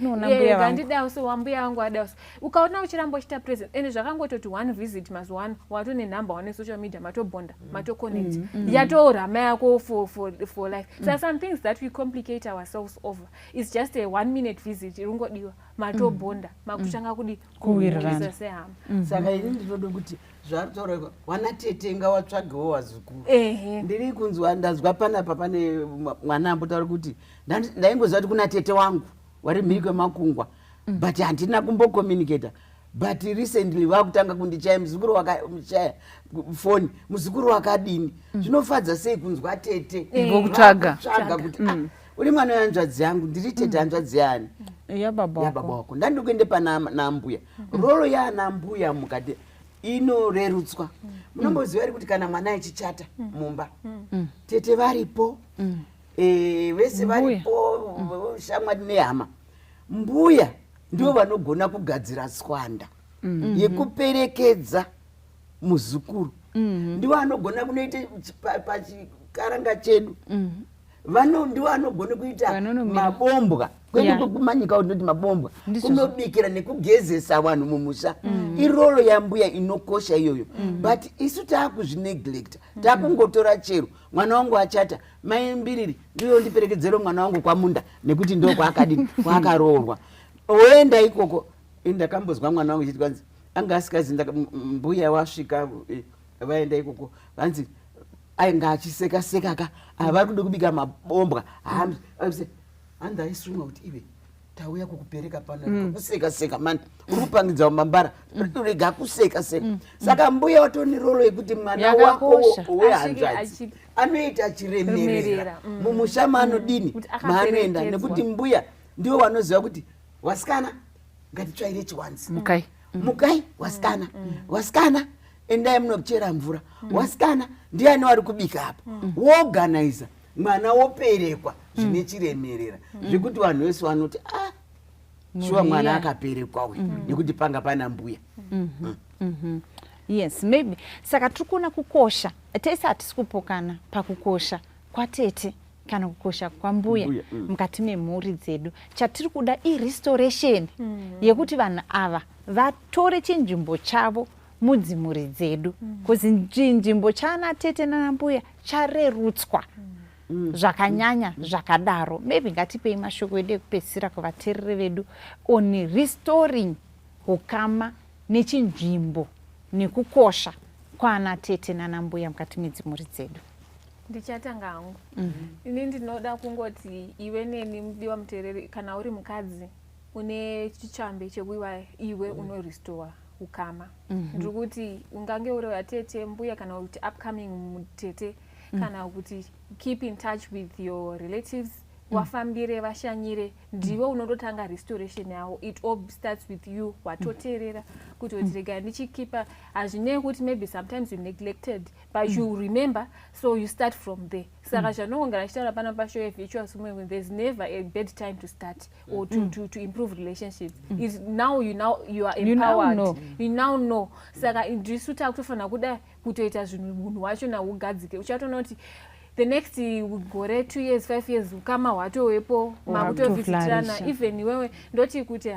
[SPEAKER 5] ga ndida so wambuya vangu ada so ukaona uchiramba uchita present ende zvakangototi one visit mazuva ano watone number one social media matobonda matoconnect yatora mai yako for life. So some things that we complicate ourselves over is just a 1 minute visit irungodiwa matobonda makutanga kudi kuwirirana sehama.
[SPEAKER 7] Saka ini ndinoda kuti zvatorekwa wana tete ngawatsvagewo wazukuru. Ndiri kunzwa ndazwa panapa pane mwana ambotaura kuti ndaingoziva kuti kuna tete wangu wari mhiri kwemakungwa but handina kumbokommunicata but recently vakutanga kundichaya muzukuru wakachaya foni muzukuru wakadini zvinofadza sei kunzwa tete
[SPEAKER 6] ngokutsvaga
[SPEAKER 7] kuti uri mwana wehanzvadzi yangu ndiri tete hanzvadzi yani
[SPEAKER 4] yababa
[SPEAKER 7] wako ndandiri kuende pana mbuya roro yaana mbuya mukati inorerutswa. Munomboziva kuti kana mwana achichata mumba tete varipo vese varipo shamwari nehama mbuya ndivo vanogona kugadzira tswanda yekuperekedza muzukuru ndivo vanogona kunoita pachikaranga chedu ndivo vanogona kuita mabombwa kwedu kumanyika unoti mabombwa kunobikira nekugezesa vanhu mumusha iroro yambuya inokosha iyoyo but isu taakuzvineglecta taakungotora chero mwana wangu achata mai mbiriri ndiyo ndiperekedzero mwana wangu kwamunda nekuti ndo kwaakadini kwaakaroorwa oenda ikoko ndakambozwa mwana wangu chiti kwanzi anga asikazi mbuya wasvika vaenda ikoko vanzi ainga achiseka-seka ka vari kuda kubika mabombwa handaisumwa kuti ive tauya kukupereka pano kuseka mani uri kupangidza mambara rega kuseka saka mbuya watori rolo yekuti mwana wako wehanzvadzi anoita achiremerera mumusha maanodini maanoenda nekuti mbuya ndiwo wanoziva kuti wasikana ngatitsvaire chiwanzi mukai wasikana endai munochera mvura wasikana ndiani wari kubika apa woorganiza mwana woperekwa zvine chiremerera zvekuti vanhu vese vanoti shuwa mwana akaperekwa we nekuti panga pana mbuya.
[SPEAKER 4] Yes, maybe saka tiri kuona kukosha tese hatisi kupokana pakukosha kwatete kana kukosha kwambuya mukati memhuri dzedu. Chatiri kuda irestoration yekuti vanhu ava vatore chinzvimbo chavo mudzimhuri dzedu kuzi nzvimbo chana tete nanambuya charerutswa zvakanyanya zvakadaro. Maybe ngatipei mashoko edu ekupedzisira kuvateereri vedu on restoring ukama nechinzvimbo nekukosha kwana tete nanambuya mukati medzimhuri dzedu.
[SPEAKER 5] Ndichatanga hangu ini ndinoda kungoti iwe neni mudiwa muteereri kana uri mukadzi une chichambe chekuiwa iwe unorestore ukama ndiri kuti ungange uri watete mbuya kana kuti upcoming mutete kana kuti keep in touch with your relatives wafambire vashanyire ndiwe unototanga restoration yavo. It all starts with you watoteerera kuti rega ndichikipa hazvinei kuti maybe sometimes you neglected but you remember so you start from there. Saka zvanongera chitaura pana pashow yevirtuous women there's never a bad time to start or to improve relationships. Is now you are empowered, you now know. Saka ndisuta kutofanira kuda kutoita zvinhu munhu wacho naugadzike uchatoona kuti the next gore 2 years 5 years ukama hwatowepo makutovhisitirana even iwewe ndoti kuti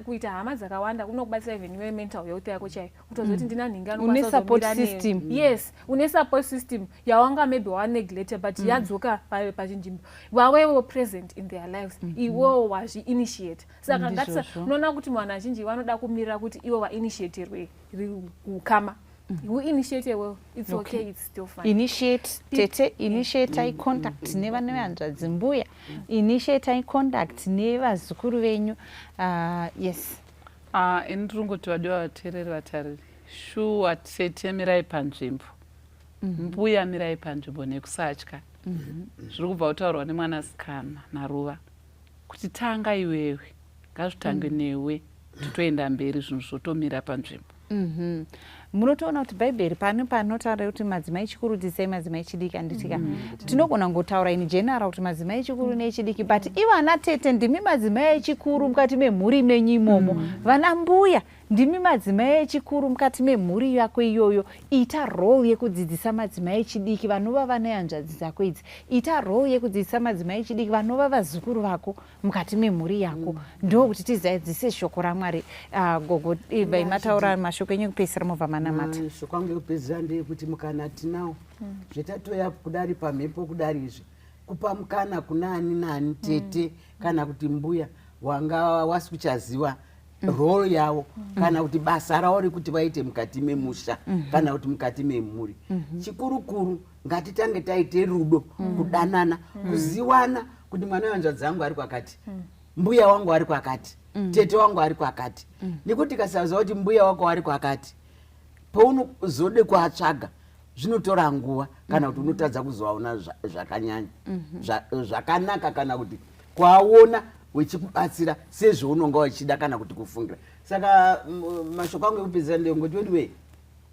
[SPEAKER 5] kuita hama dzakawanda kunokubatsira even iwewe mental health yako chaiyo kutozoti ndina nhinga
[SPEAKER 4] une support system.
[SPEAKER 5] Yes, une support system yawanga maybe waneglected but yadzoka pachinzvimbo wawewo present in their lives iwewo wazvi-initiate. Saka unoona kuti vanhu vazhinji vanoda kumirira kuti iwe wainitiatirwe ukama. You initiate well, it's okay, it's still fine. Initiate
[SPEAKER 4] tete, initiate eye contact nevana vehanzvadzimbuya, initiate eye contact nevazukuru venyu. Yes.
[SPEAKER 6] Ndiri kungoti vadiwa vateereri vatariri, shuwa tete mirai panzvimbo, mbuya mirai panzvimbo nekusatya. Zviri kubva kutaurwa nemwanasikana naruva kuti tanga iwewe, ngazvitange newe totoenda mberi zvinhu zvotomira panzvimbo.
[SPEAKER 4] Munotoona kuti bhaibheri panotaura kuti madzimai chikuru tisai madzimai chidiki anditika tinogona ngotaura in general kuti madzimai chikuru nechidiki but ivana tete ndimi madzimai chikuru mukati memhuri menyu imomo. Vana mbuya ndimi madzimai echikuru mukati memhuri yako iyoyo. Ita role yekudzidzisa madzimai chidiki vanova vanehanzvadzi dzako idzi. Ita role yekudzidzisa madzimai chidiki vanova vazukuru vako mukati memhuri yako. Ndokuti tizadzise shoko raMwari. Gogo Eva imataura mashoko enyu ekupedzisira mobva manamata.
[SPEAKER 7] Shoko angu ekupedzisira ndeyekuti mukana tinawo zvetatoya kudari pamhepo kudari izvi kupa mukana kuna ani nani tete kana kuti mbuya wanga wasi kuchaziva role yavo kana kuti basa ravo rekuti vaite mukati memusha kana kuti mukati memhuri. Chikurukuru ngatitange taite rudo kudanana kuziwana kuti mwana wehanzvadzi angu ari kwakati mbuya wangu ari kwakati tete wangu ari kwakati nekuti kasaziva kuti mbuya wako ari kwakati paunozode kuatsvaga zvinotora nguva kana kuti unotadza kuzovaona zvakanyanya zvakanaka kana kuti kwaona wechikubatsira sezvaunonga wachida kana kuti kufungira. Saka mashoko angu ekupedzisira ndeyongoti wediwe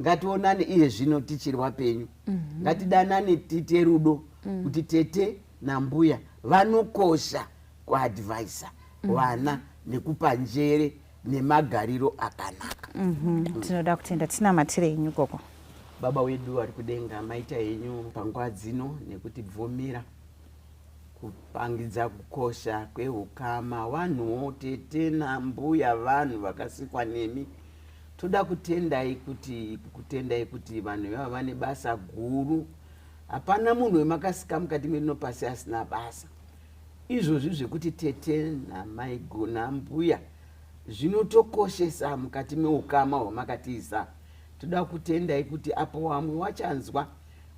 [SPEAKER 7] ngationane iye zvino tichiri vapenyu ngatidanane tiite rudo kuti tete nambuya vanokosha kuadvaisa vana nekupa njere nemagariro akanaka.
[SPEAKER 4] Tinoda kutenda tinamatire henyu gogo.
[SPEAKER 7] Baba wedu ari kudenga maita henyu panguva dzino nekuti bvumira kupangidza kukosha kweukama vanhuwo tete nambuya vanhu vakasikwa nemi. Toda kutendai kuti vanhu ivava vane basa guru. Hapana munhu wemakasika mukati merino pasi asina basa. Izvozvi zvekuti tete namaigo nambuya zvinotokoshesa mukati meukama hwamakatiisa. Toda kutendai kuti apo wamwe wachanzwa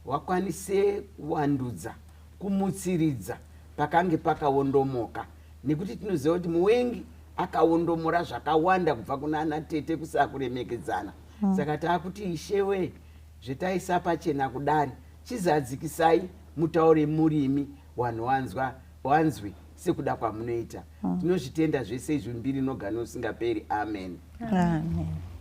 [SPEAKER 7] wakwanise kuwandudza kumutsiridza pakange pakaondomoka nekuti tinoziva kuti muwengi akaondomora zvakawanda kubva kuna ana tete kusaka kuremekedzana. Saka taakuti ishewe zvetaisa pachena kudari chizadzikisai mutaure murimi vanhu wanzwi sekuda kwamunoita. Tinozvitenda zvese izvi mbiri nogano usingaperi. Amen.
[SPEAKER 1] Amen.